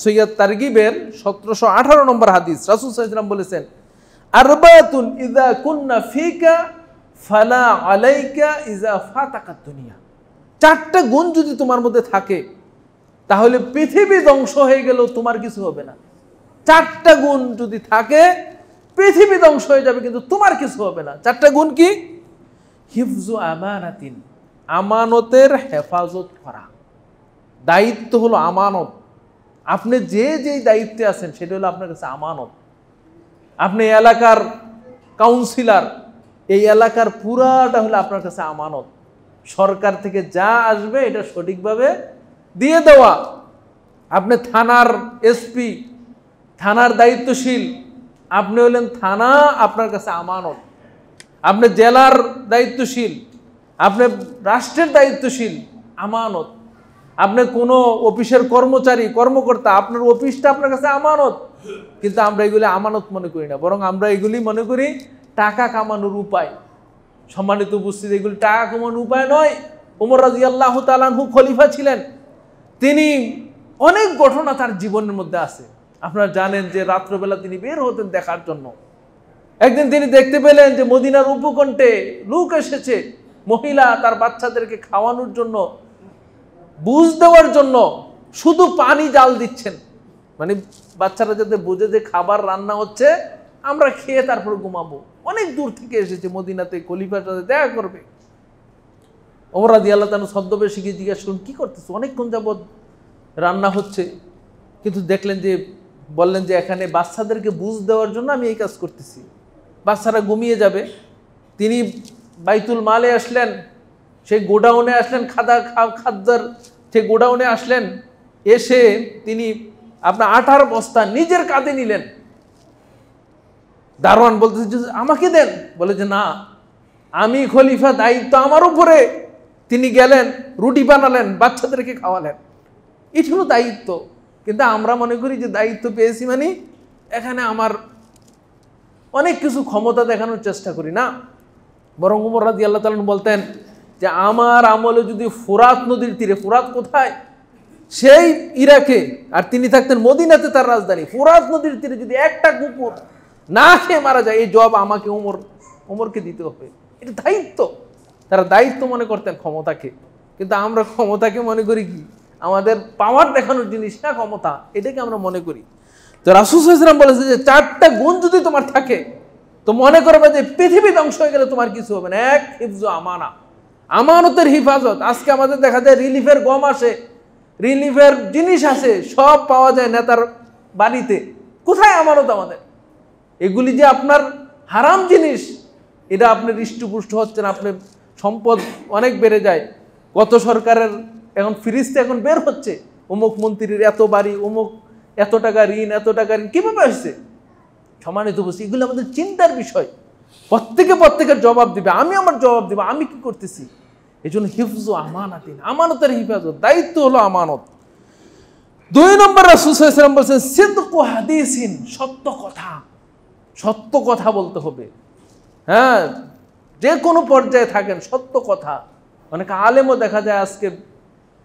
Speaker 1: সৈয়দ তারগিবের 1718 নম্বর হাদিস, রাসূল সাল্লাল্লাহু আলাইহি ওয়াসাল্লাম বলেছেন, আরবাতুন ইযা কুননা ফিকা ফালা আলাইকা ইযা ফাতাকাত দুনিয়া। 4টা গুণ যদি তোমার মধ্যে থাকে তাহলে পৃথিবী ধ্বংস হয়ে গেলেও তোমার কিছু হবে না। 4টা গুণ যদি থাকে পৃথিবী ধ্বংস হয়ে যাবে কিন্তু তোমার কিছু হবে না। 4টা গুণ কি? হিফজু আমানাতিন, আমানতের হেফাজত করা। দায়িত্ব হলো আমানত। আপনি যে যেই দায়িত্বে আছেন সেটা হলো আপনার কাছে আমানত। আপনি এলাকার কাউন্সিলর, এই এলাকার পুরাটা হলো আপনার কাছে আমানত। সরকার থেকে যা আসবে এটা সঠিকভাবে দিয়ে দেওয়া। আপনি থানার এসপি, থানার দায়িত্বশীল, আপনি হলেন থানা, আপনার কাছে আমানত। আপনি জেলার দায়িত্বশীল, আপনি রাষ্ট্রের দায়িত্বশীল, আমানত। আপনি কোনো অফিসের কর্মচারী, কর্মকর্তা, আপনার অফিসটা আপনার কাছে আমানত। কিন্তু আমরা এগুলি আমানত মনে করি না, বরং আমরা এগুলি মনে করি টাকা কামানোর উপায়। সম্মানিত উপস্থিতি, এগুলি টাকা কামানোর উপায় নয়। ওমর রাদিয়াল্লাহু তাআলা আনহু খলিফা ছিলেন, তিনি অনেক ঘটনা তার জীবনের মধ্যে আছে। আপনারা জানেন যে রাত্রবেলা তিনি বের হতেন দেখার জন্য। একদিন তিনি দেখতে পেলেন যে মদিনার উপকণ্ঠে লোক এসেছে, মহিলা তার বাচ্চাদেরকে খাওয়ানোর জন্য, বুঝ দেওয়ার জন্য শুধু পানি জাল দিচ্ছেন। মানে বাচ্চারা যাতে বুঝে যে খাবার রান্না হচ্ছে, আমরা খেয়ে তারপর ঘুমাবো। অনেক দূর থেকে এসেছে মদিনাতে খলিফার সাথে দেখা করবে। ওমর রাদিয়াল্লাহু তাআলা ছদ্মবেশে গিয়ে জিজ্ঞেস করুন, কি করতেছে? অনেকক্ষণ যাবৎ রান্না হচ্ছে। কিন্তু দেখলেন যে, বললেন যে এখানে বাচ্চাদেরকে বুঝ দেওয়ার জন্য আমি এই কাজ করতেছি, বাচ্চারা ঘুমিয়ে যাবে। তিনি বাইতুল মালে আসলেন, সেই গোডাউনে আসলেন, খাদ্যার সেই গোডাউনে আসলেন। এসে তিনি আপনার 18 বস্তা নিজের কাঁধে নিলেন। দারোয়ান বলতেছে যে আমাকে দেন। বলে যে না, আমি খলিফা, দায়িত্ব আমার উপরে। তিনি গেলেন, রুটি বানালেন, বাচ্চাদেরকে খাওয়ালেন। এটা হলো দায়িত্ব। কিন্তু আমরা মনে করি যে দায়িত্ব পেয়েছি মানে এখানে আমার অনেক কিছু ক্ষমতা দেখানোর চেষ্টা করি না। বরং ওমর রাদিয়াল্লাহু তাআলা বলতেন যে আমার আমলে যদি ফোরাত নদীর তীরে, ফোরাত কোথায়? সেই ইরাকে, আর তিনি থাকতেন মদিনাতে, তার রাজধানী। ফোরাত নদীর তীরে যদি একটা কুকুর না খেয়ে মারা যায়, এই জব আমাকে ওমরকে দিতে হবে। এটা দায়িত্ব। তারা দায়িত্ব মনে করতেন ক্ষমতাকে। কিন্তু আমরা ক্ষমতাকে মনে করি কি আমাদের পাওয়ার দেখানোর জিনিস না, ক্ষমতা এটাকে আমরা মনে করি। তো রাসূল সাল্লাল্লাহু আলাইহি ওয়াসাল্লাম বলেছে যে 4টা গুণ যদি তোমার থাকে তো মনে করবে যে পৃথিবী ধ্বংস হয়ে গেলে তোমার কিছু হবে না। এক, হিফজু আমানা, আমানতের হিফাজত। আজকে আমাদের দেখা যায় রিলিফের গম আসে, রিলিফের জিনিস আসে, সব পাওয়া যায় নেতার বাড়িতে। কোথায় আমানত আমাদের? এগুলি যে আপনার হারাম জিনিস, এটা আপনি হৃষ্টপুষ্ট হচ্ছেন, আপনার সম্পদ অনেক বেড়ে যায়। গত সরকারের এখন ফিরিস্তে এখন বের হচ্ছে, অমুক মন্ত্রীর এত বাড়ি, অমুক এত টাকা ঋণ, এত টাকা ঋণ কীভাবে আসছে? সম্মানিত বলছি, এগুলো আমাদের চিন্তার বিষয়। প্রত্যেকের জবাব দিবে, আমি আমার জবাব দিব, আমি কি করতেছি। এই জন্য হিফজু আমানাতিন, আমানতের হিফাজত, দায়িত্ব হলো আমানত। 2 নম্বর রাসূল সাল্লাল্লাহু আলাইহি ওয়াসাল্লাম বলেছেন সিদকু হাদিসিন, সত্য কথা। সত্য কথা বলতে হবে। হ্যাঁ, যে কোনো পর্যায়ে থাকেন, সত্য কথা। অনেক আলেমও দেখা যায় আজকে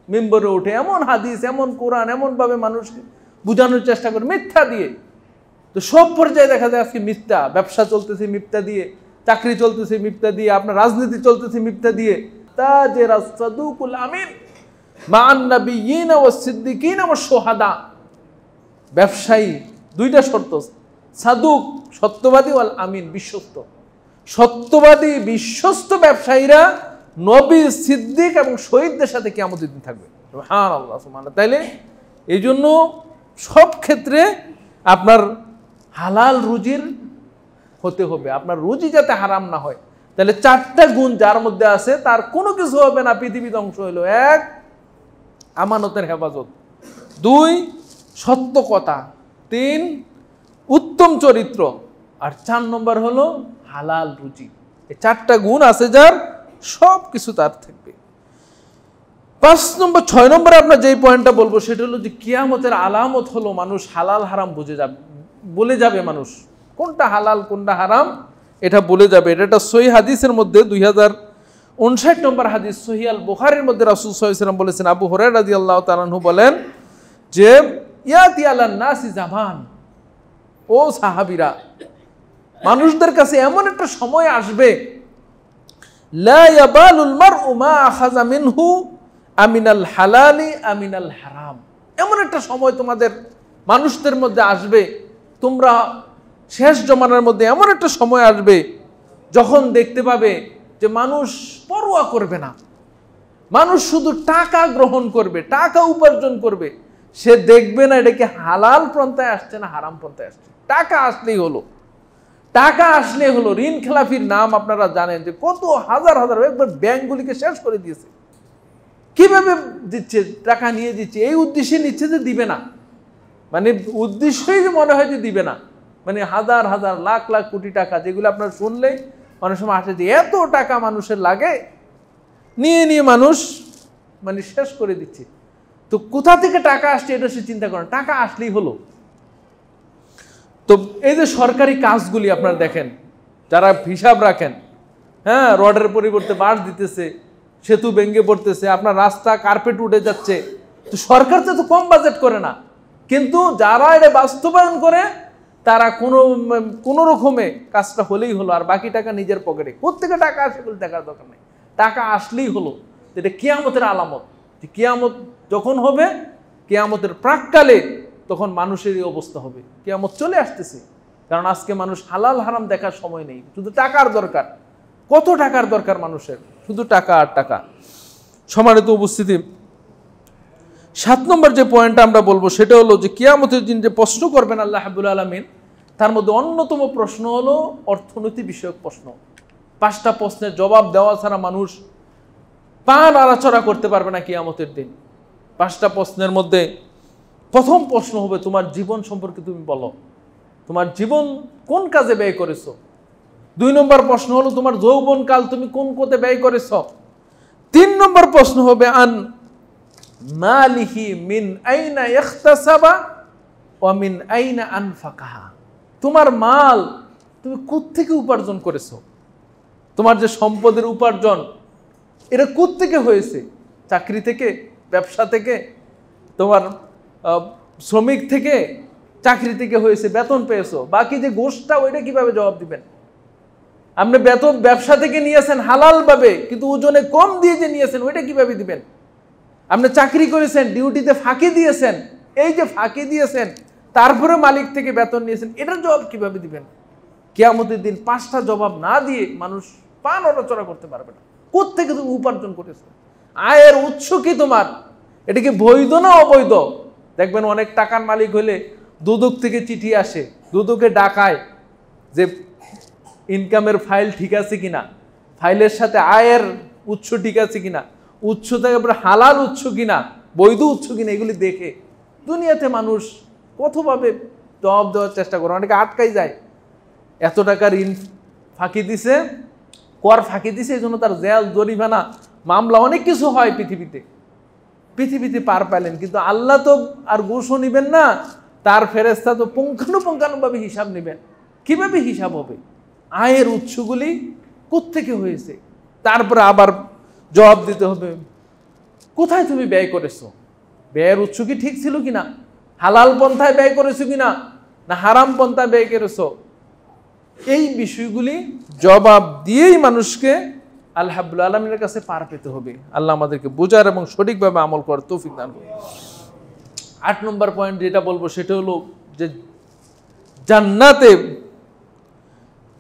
Speaker 1: মিম্বরে উঠে এমন হাদিস, এমন কোরআন, এমনভাবে মানুষকে বোঝানোর চেষ্টা করে মিথ্যা দিয়ে। তো সব পর্যায়ে দেখা যায় আজকে মিথ্যা। ব্যবসা চলতেছে মিথ্যা দিয়ে, চাকরি চলতেছে মিথ্যা দিয়ে, আপনার রাজনীতি চলতেছে মিথ্যা দিয়ে। তাজেরা সাদুকুল আমিন মান নাবিয়িনা ওয়াস সিদ্দিকিনা ওয়াস শুহাদা। ব্যবসায়ী 2টা শর্ত, সাদুক সত্যবাদী, ওয়াল আমিন বিশ্বস্ত। সত্যবাদী বিশ্বস্ত ব্যবসায়ীরা নবী, সিদ্দিক এবং শহীদদের সাথে কিয়ামতের দিন থাকবে। সুবহানাল্লাহ, সুবহানাল্লাহ। তাইলে এই জন্য সব ক্ষেত্রে আপনার হালাল রুজির হতে হবে, আপনার রুজি যাতে হারাম না হয়। তাহলে 4টা গুণ যার মধ্যে আছে তার কোনো কিছু হবে না, পৃথিবী ধ্বংস হইল। 1, আমানতের হেফাজত, 2 সত্য কথা, 3 উত্তম চরিত্র, আর 4 নম্বর হলো হালাল রুজি। এই 4টা গুণ আছে যার, সব কিছু তার থাকবে। 6 নম্বরে আপনার যেই পয়েন্টটা বলবো সেটা হলো যে কিয়ামতের আলামত হলো মানুষ হালাল হারাম বলে যাবে, মানুষ কোনটা হালাল কোনটা হারাম এটা বলে যাবে। এটা সহিহ হাদিসের মধ্যে 2059 নম্বর হাদিস, সহিহ আল বুখারীর মধ্যে রাসূল সাল্লাল্লাহু আলাইহি ওয়াসাল্লাম বলেছেন, আবু হুরায়রা রাদিয়াল্লাহু তাআলা আনহু বলেন যে ইয়াতি আলান নাসি জামান, ও সাহাবীরা, মানুষদের কাছে এমন একটা সময় আসবে, লা ইয়াবালুল মারউ মা আখাযা মিনহু আমিনাল হালালি আমিনাল হারাম। এমন একটা সময় তোমাদের মানুষদের মধ্যে আসবে, তোমরা শেষ জমানার মধ্যে এমন একটা সময় আসবে যখন দেখতে পাবে যে মানুষ পরোয়া করবে না, মানুষ শুধু টাকা গ্রহণ করবে, টাকা উপার্জন করবে, সে দেখবে না এটা কি হালাল পন্থায় আসছে না হারাম পন্থায় আসছে। টাকা আসলেই হলো, টাকা আসলে হলো। ঋণ খেলাফির নাম আপনারা জানেন যে কত হাজার হাজার, একবার ব্যাংকগুলিকে শেষ করে দিয়েছে। কিভাবে দিচ্ছে? টাকা নিয়ে দিচ্ছে, এই উদ্দেশ্যে নিচ্ছে যে দিবে না, মানে উদ্দেশ্যই যে মনে হয় যে দিবে না, মানে হাজার হাজার লাখ লাখ কোটি টাকা, যেগুলো আপনার শুনলেই অনেক সময় আসে যে এত টাকা মানুষের লাগে, নিয়ে নিয়ে মানুষ মানে শেষ করে দিচ্ছে। তো কোথা থেকে টাকা আসছে এটা সে চিন্তা করেন, টাকা আসলেই হলো। তো এই যে সরকারি কাজগুলি আপনারা দেখেন, যারা হিসাব রাখেন, হ্যাঁ, রডের পরিবর্তে বাঁশ দিতেছে, সেতু ভেঙে পড়তেছে, আপনার রাস্তা কার্পেট উঠে যাচ্ছে, তো সরকার তো কম বাজেট করে না, কিন্তু যারা এটা বাস্তবায়ন করে তারা কোনো রকমে কাজটা হলেই হলো, আর বাকি টাকা নিজের পকেটে। কোত্থেকে টাকা আসে বলে দেখার দরকার নেই, টাকা আসলেই হলো। এটা কিয়ামতের আলামত, যে কিয়ামত যখন হবে, কিয়ামতের প্রাককালে তখন মানুষের এই অবস্থা হবে। কিয়ামত চলে আসতেছে, কারণ আজকে মানুষ হালাল হারাম দেখার সময় নেই, শুধু টাকার দরকার। কত টাকার দরকার মানুষের, শুধু টাকা আর টাকা। সম্মানিত উপস্থিতি, 7 নম্বর যে পয়েন্টটা আমরা বলবো সেটা হলো যে কিয়ামতের দিন যে প্রশ্ন করবেন আল্লাহ রাব্বুল আলামিন, তার মধ্যে অন্যতম প্রশ্ন হলো অর্থনীতি বিষয়ক প্রশ্ন। 5টা প্রশ্নের জবাব দেওয়া ছাড়া মানুষ পা নাড়াচড়া করতে পারবে না কিয়ামতের দিন। 5টা প্রশ্নের মধ্যে প্রথম প্রশ্ন হবে তোমার জীবন সম্পর্কে তুমি বলো, তোমার জীবন কোন কাজে ব্যয় করেছো। 2 নম্বর প্রশ্ন হলো তোমার যৌবনকাল তুমি কোন পথে ব্যয় করেছ। 3 নম্বর প্রশ্ন হবে আন মালিহি মিন আইনা ইখতাসাবা ওয়া মিন আইনা আনফাকাহা, তোমার মাল তুমি কোত্থেকে উপার্জন করেছো, তোমার যে সম্পদের উপার্জন এটা কোত্থেকে হয়েছে, চাকরি থেকে, ব্যবসা থেকে, তোমার শ্রমিক থেকে, চাকরি থেকে হয়েছে, বেতন পেয়েছো, বাকি যে গোশটা ওইটা কিভাবে জবাব দিবেন। আপনি বেতন ব্যবসা থেকে নিয়েছেন হালাল ভাবে, কিন্তু ওজনে কম দিয়ে যে নিয়েছেন ওইটা কিভাবে দিবেন। আপনি চাকরি করেছেন, ডিউটিতে ফাঁকি দিয়েছেন, এই যে ফাঁকি দিয়েছেন তারপরে মালিক থেকে বেতন নিয়েছেন, এটার জবাব কিভাবে দিবেন। কিয়ামতের দিন 5টা জবাব না দিয়ে মানুষ পা নড়াচড়া করতে পারবে না। কোত্থেকে তুমি উপার্জন করেছো, আয়ের উৎস কি তোমার, এটা কি বৈধ না অবৈধ। দেখবেন অনেক টাকার মালিক হলে দুদক থেকে চিঠি আসে, দুদকে ডাকায় যে ইনকামের ফাইল ঠিক আছে কিনা, ফাইলের সাথে আয়ের উৎস ঠিক আছে কিনা, উৎস থেকে হালাল উৎস কিনা, বৈধ উৎস কিনা, এগুলি দেখে দুনিয়াতে মানুষ কতভাবে জবাব দেওয়ার চেষ্টা করে, অনেকে আটকাই যায়। এত টাকা ঋণ ফাঁকি দিছে, কর ফাঁকি দিছে, এই জন্য তার জেল জরিমানা মামলা অনেক কিছু হয় পৃথিবীতে পার পাইলেন, কিন্তু আল্লাহ তো আর ঘুষও নিবেন না, তার ফেরেশতা তো পুঙ্খানুপুঙ্খানুভাবে হিসাব নেবেন। কিভাবে হিসাব হবে, আয়ের উৎসগুলি কোত্থেকে হয়েছে, তারপরে আবার জবাব দিতে হবে কোথায় তুমি ব্যয় করেছো, ব্যয়ের উৎস কি ঠিক ছিল কিনা, হালাল পন্থায় ব্যয় করেছো কিনা না হারাম পন্থায় ব্যয় করেছো। এই বিষয়গুলি জবাব দিয়েই মানুষকে আল্লাহ রাব্বুল আলামিনের কাছে পার পেতে হবে। আল্লাহ আমাদেরকে বোঝার এবং সঠিকভাবে আমল করার তৌফিক দান করুন। 8 নম্বর পয়েন্ট যেটা বলবো সেটা হলো যে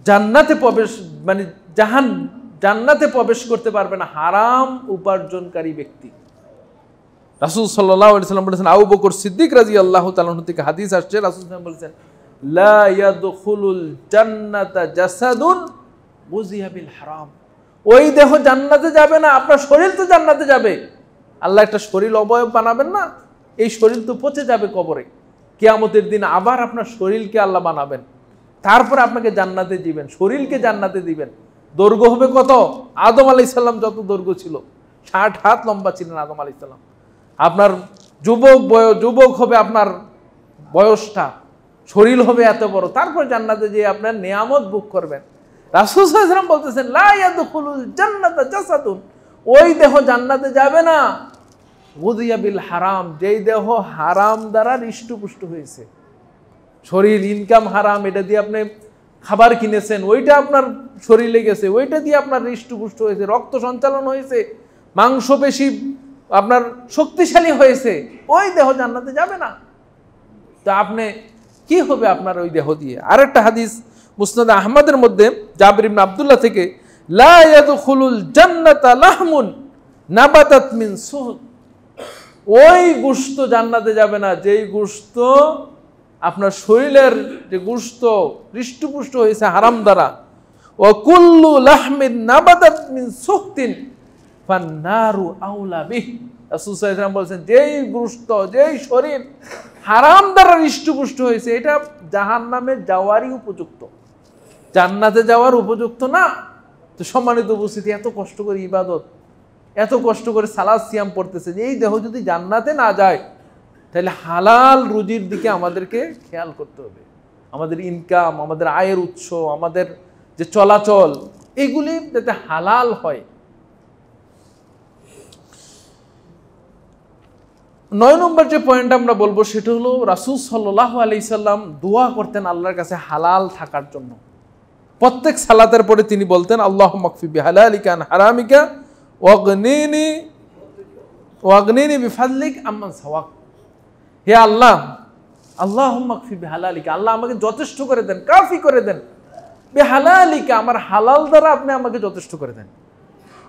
Speaker 1: জান্নাতে প্রবেশ, মানে জান্নাতে প্রবেশ করতে পারবে না হারাম উপার্জনকারী ব্যক্তি। রাসূল সাল্লাল্লাহু আলাইহি ওয়াসাল্লাম বলেছেন, আবু বকর সিদ্দিক রাদিয়াল্লাহু তাআলা আনহু থেকে হাদিস আসছে, রাসূল সাল্লাল্লাহু আলাইহি ওয়াসাল্লাম বলেছেন, লা ইয়াদখুলুল জান্নাতা জাসাদুন গুযিয়া বিল হারাম। ওই দেহ জান্নাতে যাবে না, আপনার শরীর তো জান্নাতে যাবে, আল্লাহ একটা শরীর অবয়ব বানাবেন না? এই শরীর তো পচে যাবে কবরে, কিয়ামতের দিন আবার আপনার শরীরকে আল্লাহ বানাবেন, তারপরে আপনাকে জান্নাতে দিবেন, শরীরকে জান্নাতে দিবেন। দৈর্ঘ্য হবে কত? আদম আলাইহিস সালাম যত দৈর্ঘ্য ছিল, 60 হাত লম্বা ছিলেন আদম আলাইহিস সালাম। আপনার যুবক হবে আপনার বয়সটা, শরীর হবে এত বড়, তারপর জান্নাতে যেয়ে আপনার নিয়ামত ভোগ করবেন। রাসূল সাল্লাল্লাহু আলাইহি ওয়াসাল্লাম বলতেছেন, লা ইয়াদখুলুল জান্নাতা জাসাদুন, ওই দেহ জান্নাতে যাবে না, গুযিয়া বিল হারাম, যেই দেহ হারাম দ্বারা হৃষ্টপুষ্ট হয়েছে। শরীর ইনকাম হারাম, এটা দিয়ে আপনি খাবার কিনেছেন, ওইটা আপনার শরীরে গেছে, ওইটা দিয়ে আপনার হৃষ্টপুষ্ট হয়েছে, রক্ত সঞ্চালন হয়েছে, মাংসপেশি আপনার শক্তিশালী হয়েছে, ওই দেহ জান্নাতে যাবে না। তা আপনি কি হবে আপনার ওই দেহ দিয়ে? আরেকটা হাদিস মুসনাদ আহমদের মধ্যে জাবির ইবনে আব্দুল্লাহ থেকে, লা ইয়াদখুলুল জান্নাতা লাহমুন নাবাতাত মিন সুহত, ওই গোশত জান্নাতে যাবে না যেই গোশত আপনার শরীরের যে গোশত হৃষ্টপুষ্ট হয়েছে হারাম দ্বারা। ওয়া কুল্লু লাহমিন নাবাতাত মিন সুহতিন ফান্নারু আউলা বিহ, রাসূল সাল্লাল্লাহু আলাইহি ওয়াসাল্লাম বলেছেন, যেই গোশত যেই শরীর হারাম দ্বারা হৃষ্টপুষ্ট হয়েছে এটা জাহান্নামে যাওয়ারই উপযুক্ত, জান্নাতে যাওয়ার উপযুক্ত না। তো সম্মানিত উপস্থিতি, এত কষ্ট করে ইবাদত, এত কষ্ট করে সালাত সিয়াম পড়তেছে, যে এই দেহ যদি জান্নাতে না যায়, তাহলে হালাল রুজির দিকে আমাদেরকে খেয়াল করতে হবে। আমাদের ইনকাম, আমাদের আয়ের উৎস, আমাদের যে চলাচল, এগুলি যাতে হালাল হয়। 9 নম্বর যে পয়েন্ট আমরা বলবো সেটা হলো, রাসূল সাল্লাল্লাহু আলাইহি সাল্লাম দোয়া করতেন আল্লাহর কাছে হালাল থাকার জন্য। প্রত্যেক সালাতের পরে তিনি বলতেন, আল্লাহুম্মা কফি বিহালালিকা আন হারামিকা ওয়াগনিনি বিফাদলিক আম্মান সাওয়াক। হে আল্লাহ, আল্লাহুম্মা কফি বিহালালিকা, আল্লাহ আমাকে যথেষ্ট করে দেন, কাফি করে দেন, বিহালালিকা, আমার হালাল দ্বারা আপনি আমাকে যথেষ্ট করে দেন,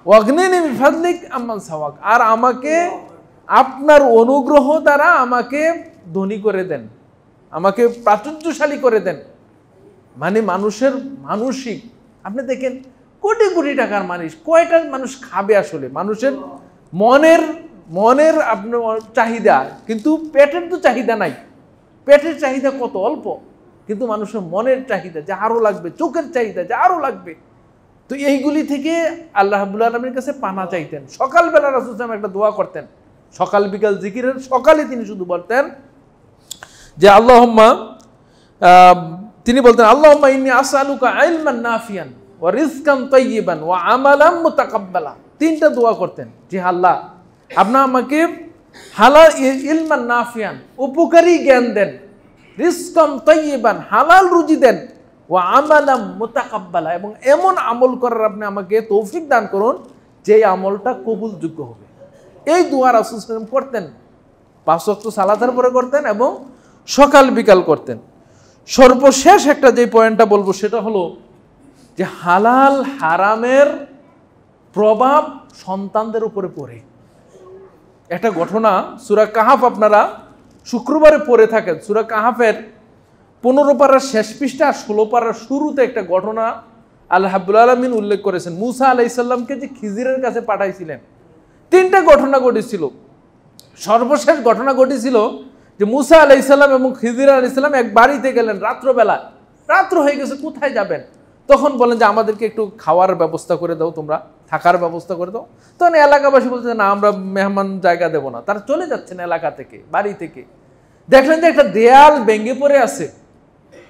Speaker 1: ওয়াগনিনি বিফাদলিক আম্মান সাওয়াক, আর আমাকে আপনার অনুগ্রহ দ্বারা আমাকে ধনী করে দেন, আমাকে প্রাচুর্যশালী করে দেন। মানে মানুষের মানসিক, আপনি দেখেন কোটি কোটি টাকার মানুষ, কয়টা মানুষ খাবে আসলে? মানুষের মনের আপনার চাহিদা, কিন্তু পেটের তো চাহিদা নাই। পেটের চাহিদা কত অল্প, কিন্তু মানুষের মনের চাহিদা যে আরো লাগবে, চোখের চাহিদা যে আরো লাগবে। তো এইগুলি থেকে আল্লাহ রাব্বুল আলামিনের কাছে পানা চাইতেন। সকালবেলা রাসূল সাল্লাল্লাহু আলাইহি ওয়াসাল্লাম একটা দোয়া করতেন, সকাল বিকাল জিকিরের সকালে তিনি শুধু বলতেন যে আল্লাহুম্মা, তিনি বলতেন, আল্লাহুম্মা ইন্নী আসআলুকা ইলমান নাফিয়ান ওয়া রিজকান তাইয়িবান ওয়া আমালান মুতাকাব্বালা। তিনটা দোয়া করতেন যে আল্লাহ, আপনি আমাকে হালাল ইলমান নাফিয়ান, উপকারী জ্ঞান দেন, রিজকান তাইয়িবান, হালাল রুজি দেন, ওয়া আমালান মুতাকাব্বালা, এবং এমন আমল করার আপনি আমাকে তৌফিক দান করুন যে আমলটা কবুলযোগ্য হবে। এই দোয়া রাসূল সাল্লাল্লাহু আলাইহি ওয়াসাল্লাম করতেন, 5 ওয়াক্ত সালাতের পরে করতেন এবং সকাল বিকাল করতেন। সর্বশেষ একটা যে পয়েন্টটা বলবো সেটা হলো যে হালাল হারামের প্রভাব সন্তানদের উপরে পড়ে। একটা ঘটনা সূরা কাহাফ আপনারা শুক্রবারে পড়ে থাকেন, সূরা কাহাফের 15 পারার শেষ পৃষ্ঠা আর 16 পারার শুরুতে একটা ঘটনা আল্লাহ রাব্বুল আলামিন উল্লেখ করেছেন। মূসা আলাইহিস সালামকে যে খিজিরের কাছে পাঠাইছিলেন, 3টা ঘটনা ঘটেছিল। সর্বশেষ ঘটনা ঘটেছিল যে মূসা আলাইহিস সালাম এবং খিজির আলাইহিস সালাম এক বাড়িতে গেলেন রাত্রবেলা, রাত্র হয়ে গেছে, কোথায় যাবেন? তখন বলেন যে আমাদেরকে একটু খাওয়ার ব্যবস্থা করে দাও, তোমরা থাকার ব্যবস্থা করে দাও। তখন এলাকাবাসী বলছে না, আমরা মেহমান জায়গা দেবো না। তারা চলে যাচ্ছেন এলাকা থেকে, বাড়ি থেকে, দেখলেন যে একটা দেয়াল ভেঙে পড়ে আছে।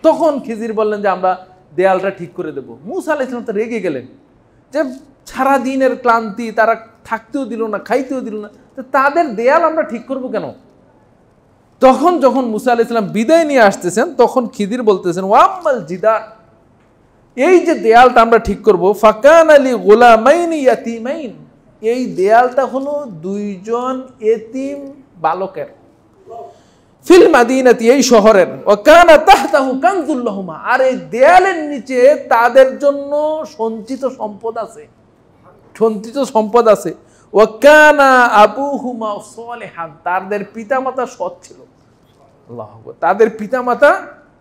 Speaker 1: তখন খিজির বললেন যে আমরা দেয়ালটা ঠিক করে দেবো। মূসা আলাইহিস সালাম তো রেগে গেলেন যে সারাদিনের ক্লান্তি, তারা থাকতেও দিল না, খাইতেও দিল না, তো তাদের দেয়াল আমরা ঠিক করবো কেন? তখন যখন মূসা আলাইহিস সালাম বিদায় নিয়ে আসতেছেন, তখন খিদির বলতেছেন, ওয়াম্মাল জিদার, এই যে দেয়ালটা আমরা ঠিক করব, ফাকানা লি গুলামাইনি ইয়াতীমাইন, এই দেয়ালটা হলো 2জন এতিম বালকের, ফিল মাদিনাতি, এই শহরের, ওয়া কানা তাহতাহু কানজুল লাহুমা, আর এই দেয়ালের নিচে তাদের জন্য সঞ্চিত সম্পদ আছে, সঞ্চিত সম্পদ আছে। ওয়া কানা আবুহুমা সালিহান, তাদের পিতামাতা সৎ ছিল। আল্লাহু আকবার, তাদের পিতামাতা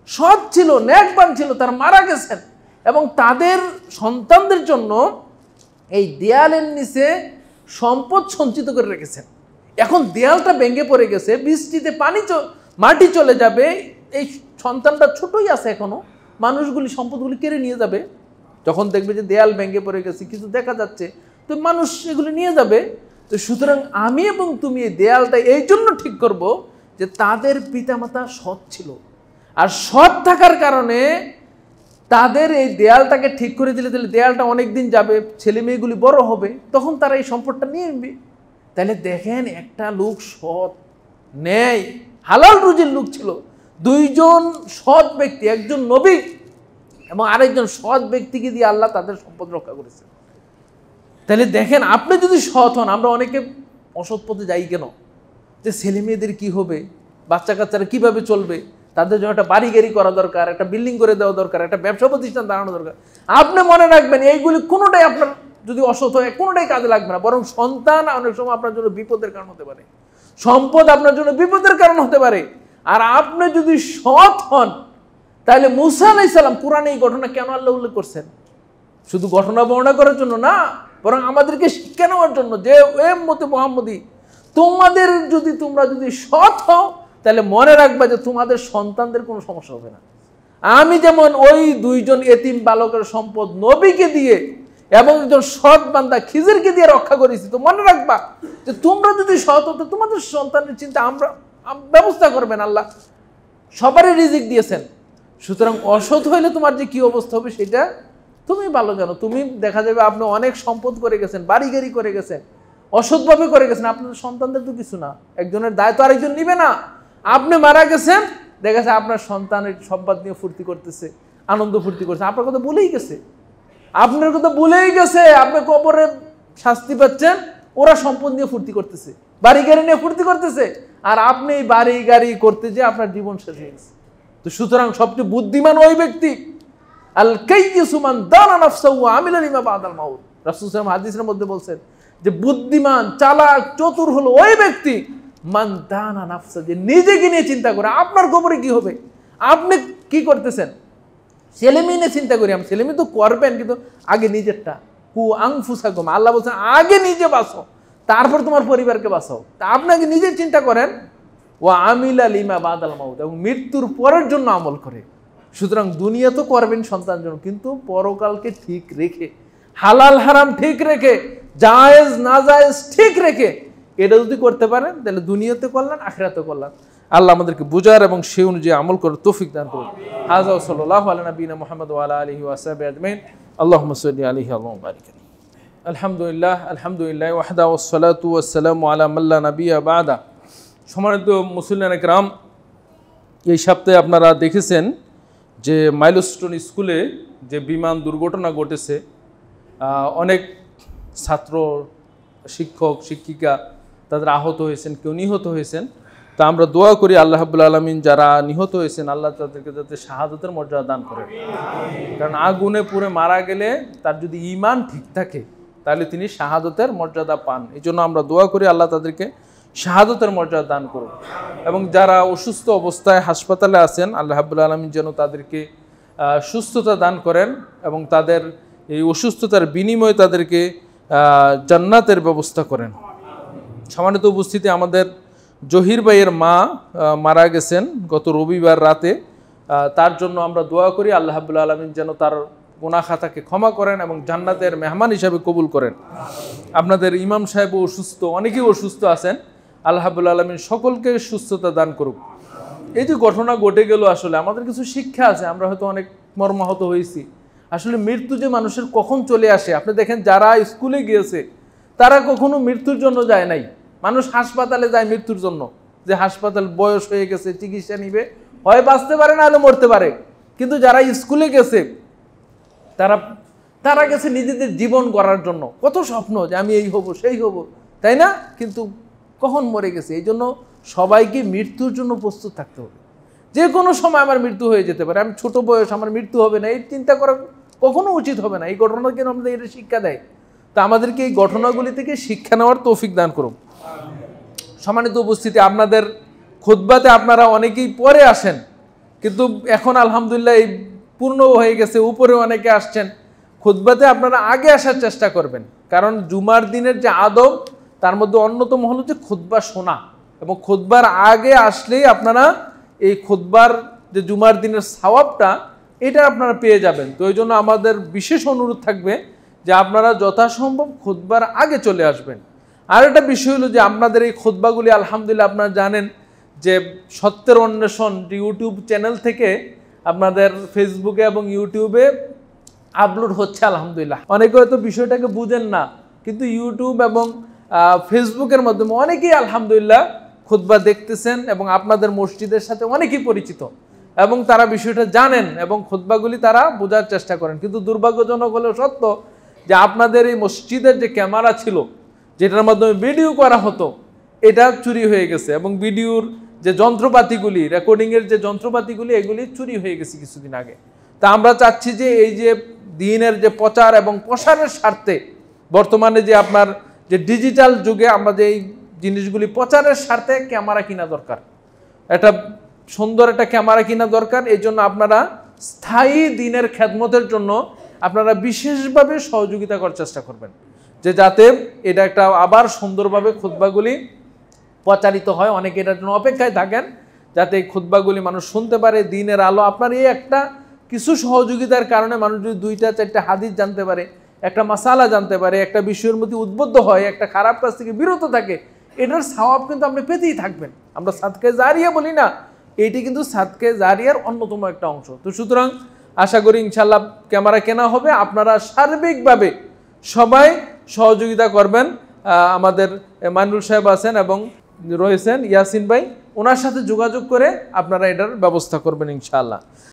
Speaker 1: সৎ ছিল, নেকবান ছিল, তারা মারা গেছেন, এবং তাদের সন্তানদের জন্য এই দেয়ালের নিচে সম্পদ সঞ্চিত করে রেখেছেন। এখন দেয়ালটা ভেঙে পড়ে গেছে, বৃষ্টিতে মাটি চলে যাবে, এই সন্তানটা ছোটই আছে এখনো, মানুষগুলি সম্পদগুলি কেড়ে নিয়ে যাবে। যখন দেখবে যে দেয়াল ভেঙে পড়ে গেছে, কিছু দেখা যাচ্ছে, তো মানুষ এগুলি নিয়ে যাবে। তো সুতরাং আমি এবং তুমি এই দেয়ালটা এই জন্য ঠিক করব যে তাদের পিতামাতা সৎ ছিল, আর সৎ থাকার কারণে তাদের এই দেয়ালটাকে ঠিক করে দিলে দেয়ালটা অনেক দিন যাবে, ছেলে মেয়েগুলি বড় হবে, তখন তারা এই সম্পদটা নিয়ে নেবে। তাহলে দেখেন, একটা লোক সৎ, ন্যায়, হালাল রুজির লোক ছিল, দুইজন সৎ ব্যক্তি, একজন নবী এবং আরেকজন সৎ ব্যক্তিকে দিয়ে আল্লাহ তাদের সম্পদ রক্ষা করেছে। তাহলে দেখেন, আপনি যদি সৎ হন, আমরা অনেকে অসৎ পথে যাই কেন? যে ছেলে মেয়েদের কী হবে, বাচ্চা কাচ্চারা কীভাবে চলবে, তাদের জন্য একটা বাড়ি গাড়ি করা দরকার, একটা বিল্ডিং করে দেওয়া দরকার, একটা ব্যবসা প্রতিষ্ঠান দাঁড়ানো দরকার। আপনি মনে রাখবেন, এইগুলি কোনোটাই আপনার যদি অসৎ হয় কোনোটাই কাজে লাগবে না, বরং সন্তান অনেক সময় আপনার জন্য বিপদের কারণ হতে পারে, সম্পদ আপনার জন্য বিপদের কারণ হতে পারে। আর আপনি যদি সৎ হন, তাহলে মুসা আলাইহিস সালাম, কোরআনে এই ঘটনা কেন আল্লাহ উল্লেখ করছেন? শুধু ঘটনা বর্ণনা করার জন্য না, বরং আমাদেরকে শিক্ষা নেওয়ার জন্য, যে উম্মতে মুহাম্মদী, তোমরা যদি সৎ হও, তাহলে মনে রাখবা যে তোমাদের সন্তানদের কোনো সমস্যা হবে না। আমি যেমন ওই দুইজন এতিম বালকের সম্পদ নবীকে দিয়ে এবং একজন সৎ বান্দা খিজিরকে দিয়ে রক্ষা করেছি, তো মনে রাখবা যে তোমরা যদি সৎ হতো, তোমাদের সন্তানের চিন্তা আমরা ব্যবস্থা করবেন। আল্লাহ সবারই রিজিক দিয়েছেন, সুতরাং অসৎ হইলে তোমার যে কি অবস্থা হবে সেটা তুমি ভালো জানো। তুমি দেখা যাবে আপনি অনেক সম্পদ করে গেছেন, বাড়ি গাড়ি করে গেছেন, অসৎভাবে করে গেছেন, আপনাদের সন্তানদের তো কিছু না, একজনের দায়িত্ব আরেকজন নিবে না। আপনি মারা গেছেন, দেখা যাচ্ছে আপনার সন্তানের সম্পদ নিয়ে ফুর্তি করতেছে, আনন্দ ফুর্তি করছে, আপনার কথা ভুলেই গেছে, আপনার কথা ভুলেই গেছে। আপনি কবরে শাস্তি পাচ্ছেন, ওরা সম্পদ নিয়ে ফুর্তি করতেছে, বাড়ি গাড়ি নিয়ে ফুর্তি করতেছে, আর আপনি এই বাড়ি গাড়ি করতে যে আপনার জীবন শেষ হয়ে গেছে। তো সুতরাং সবচেয়ে বুদ্ধিমান ওই ব্যক্তি, আল কাইয়িসু মান দানা নাফসাহু ওয়া আমিলা লিমা বাদাল মাউত। রাসূল সাল্লাল্লাহু আলাইহি ওয়াসাল্লাম হাদিসের মধ্যে বলছেন যে বুদ্ধিমান, চালাক, চতুর হলো ওই ব্যক্তি মান দানা নাফসা, যে নিজেকে নিয়ে চিন্তা করে আপনার কবরে কি হবে। আপনি কি করতেছেন? ছেলে মেয়ে নিয়ে চিন্তা করি, আমি ছেলে মেয়ে তো করবেন, কিন্তু আগে নিজেরটা, কু আনফুসাকুম, আল্লাহ বলছেন আগে নিজে বাঁচো, তারপর তোমার পরিবারকে বাঁচাও। তা আপনাকে নিজের চিন্তা করেন, ওয়া আমিলা লিমা বাদাল মাউত, এবং মৃত্যুর পরের জন্য আমল করে। সুতরাং দুনিয়া তো করবেন সন্তানের জন্য, কিন্তু পরকালকে ঠিক রেখে, হালাল হারাম ঠিক রেখে, জায়েজ না জায়েজ ঠিক রেখে, এটা যদি করতে পারেন তাহলে দুনিয়াতে করলেন, আখিরাতে করলেন। আল্লাহ আমাদেরকে বুঝার এবং সেই অনুযায়ী আমল করার তৌফিক দান করুন। হাযা ওয়া সাল্লাল্লাহু আলা নবিয়িনা মুহাম্মদ ওয়া আলা আলিহি ওয়া সাহবিহি আজমাইন। আল্লাহুম্মা সাল্লি আলাইহি ওয়া বারিক আলাইহি। আলহামদুলিল্লাহ ওয়াহদা ওয়াস সালাতু ওয়াস সালামু আলা মান লা নাবিয়্যা বা'দা। সম্মানিত মুসলিমান একরাম, এই সপ্তাহে আপনারা দেখেছেন যে মাইলস্টোন স্কুলে যে বিমান দুর্ঘটনা ঘটেছে, অনেক ছাত্র, শিক্ষক, শিক্ষিকা তাদের আহত হয়েছেন, কেউ নিহত হয়েছেন। তা আমরা দোয়া করি আল্লাহ রাব্বুল আলামিন যারা নিহত হয়েছেন, আল্লাহ তাদেরকে যাতে শাহাদাতের মর্যাদা দান করেন। কারণ আগুনে পুড়ে মারা গেলে তার যদি ঈমান ঠিক থাকে তাহলে তিনি শাহাদাতের মর্যাদা পান। এই জন্য আমরা দোয়া করি আল্লাহ তাদেরকে শাহাদাতের মর্যাদা দান করুন। এবং যারা অসুস্থ অবস্থায় হাসপাতালে আছেন, আল্লাহ রাব্বুল আলামিন যেন তাদেরকে সুস্থতা দান করেন এবং তাদের এই অসুস্থতার বিনিময়ে তাদেরকে জান্নাতের ব্যবস্থা করেন। সম্মানিত উপস্থিতি, আমাদের জহির ভাইয়ের মা মারা গেছেন গত রবিবার রাতে। তার জন্য আমরা দোয়া করি আল্লাহ রাব্বুল আলামিন যেন তার গুনাহ খাতাকে ক্ষমা করেন এবং জান্নাতের মেহমান হিসাবে কবুল করেন। আপনাদের ইমাম সাহেব অসুস্থ, অনেকেই অসুস্থ আছেন, আল্লাহ রাব্বুল আলামিন সকলকে সুস্থতা দান করুক। এই যে ঘটনা ঘটে গেল, আসলে আমাদের কিছু শিক্ষা আছে। আমরা হয়তো অনেক মর্মাহত হয়েছি। আসলে মৃত্যু যে মানুষের কখন চলে আসে, আপনি দেখেন যারা স্কুলে গিয়েছে তারা কখনো মৃত্যুর জন্য যায় নাই। মানুষ হাসপাতালে যায় মৃত্যুর জন্য, যে হাসপাতাল বয়স হয়ে গেছে, চিকিৎসা নিবে, হয় বাঁচতে পারে না হলে মরতে পারে। কিন্তু যারা স্কুলে গেছে তারা গেছে নিজেদের জীবন গড়ার জন্য, কত স্বপ্ন যে আমি এই হব সেই হব, তাই না? কিন্তু কখন মরে গেছে। এই জন্য সবাইকে মৃত্যুর জন্য প্রস্তুত থাকতে হবে। যে কোনো সময় আমার মৃত্যু হয়ে যেতে পারে, আমি ছোট বয়স, আমার মৃত্যু হবে না, এই চিন্তা করা কখনো উচিত হবে না। এই ঘটনা কেন আমাদের এটা শিক্ষা দেয়। তা আমাদেরকে এই ঘটনাগুলি থেকে শিক্ষা নেওয়ার তৌফিক দান করুন। সম্মানিত উপস্থিতি, আপনাদের খুতবাতে আপনারা অনেকেই পরে আসেন, কিন্তু এখন আলহামদুলিল্লাহ এই পূর্ণ হয়ে গেছে, উপরে অনেকে আসছেন। খুতবাতে আপনারা আগে আসার চেষ্টা করবেন, কারণ জুমার দিনের যে আদব তার মধ্যে অন্যতম হলো যে খুতবা শোনা, এবং খুতবার আগে আসলেই আপনারা এই খুতবার যে জুমার দিনের সওয়াবটা এটা আপনারা পেয়ে যাবেন। তো এই জন্য আমাদের বিশেষ অনুরোধ থাকবে যে আপনারা যথাসম্ভব খুতবার আগে চলে আসবেন। আর একটা বিষয় হলো যে আপনাদের এই খুতবাগুলি আলহামদুলিল্লাহ আপনারা জানেন যে সত্যের অন্বেষণ ইউটিউব চ্যানেল থেকে আপনাদের ফেসবুকে এবং ইউটিউবে আপলোড হচ্ছে আলহামদুলিল্লাহ। অনেকে হয়তো বিষয়টাকে বুঝেন না, কিন্তু ইউটিউব এবং ফেসবুকের মাধ্যমে অনেকেই আলহামদুলিল্লাহ খুতবা দেখতেছেন এবং আপনাদের মসজিদের সাথে অনেকেই পরিচিত এবং তারা বিষয়টা জানেন এবং খুতবাগুলি তারা বোঝার চেষ্টা করেন। কিন্তু দুর্ভাগ্যজনক হলেও সত্য যে আপনাদের এই মসজিদের যে ক্যামেরা ছিল, যেটার মাধ্যমে ভিডিও করা হতো, এটা চুরি হয়ে গেছে এবং ভিডিওর যে যন্ত্রপাতিগুলি, রেকর্ডিংয়ের যে যন্ত্রপাতিগুলি, এগুলি চুরি হয়ে গেছে কিছুদিন আগে। তা আমরা চাচ্ছি যে এই যে দিনের যে প্রচার এবং প্রসারের স্বার্থে বর্তমানে যে আপনার যে ডিজিটাল যুগে আমরা যে এই জিনিসগুলি প্রচারের স্বার্থে ক্যামেরা কিনা দরকার, একটা সুন্দর একটা ক্যামেরা কিনা দরকার। এই জন্য আপনারা স্থায়ী দিনের খেদমতের জন্য আপনারা বিশেষভাবে সহযোগিতা করার চেষ্টা করবেন, যে যাতে এটা একটা আবার সুন্দরভাবে খুতবাগুলি প্রচারিত হয়। অনেকে এটার জন্য অপেক্ষায় থাকেন যাতে এই খুতবাগুলি মানুষ শুনতে পারে, দিনের আলো। আপনার এই একটা কিছু সহযোগিতার কারণে মানুষ যদি 2-4টা হাদিস জানতে পারে, একটা মাসালা জানতে পারে, একটা বিষয়ের মধ্যে উদ্বুদ্ধ হয়, একটা খারাপ কাজ থেকে বিরত থাকে, এটার সওয়াব কিন্তু আপনি পেতেই থাকবেন। আমরা সাদকে জারিয়া বলি না, এইটি কিন্তু সাদকে জারিয়ার অন্যতম একটা অংশ। তো সুতরাং আশা করি ইনশাল্লাহ ক্যামেরা কেনা হবে, আপনারা সার্বিকভাবে সবাই সহযোগিতা করবেন। আমাদের মাইনুল সাহেব আছেন এবং রয়েছেন ইয়াসিন ভাই, ওনার সাথে যোগাযোগ করে আপনারা এটার ব্যবস্থা করবেন ইনশাআল্লাহ।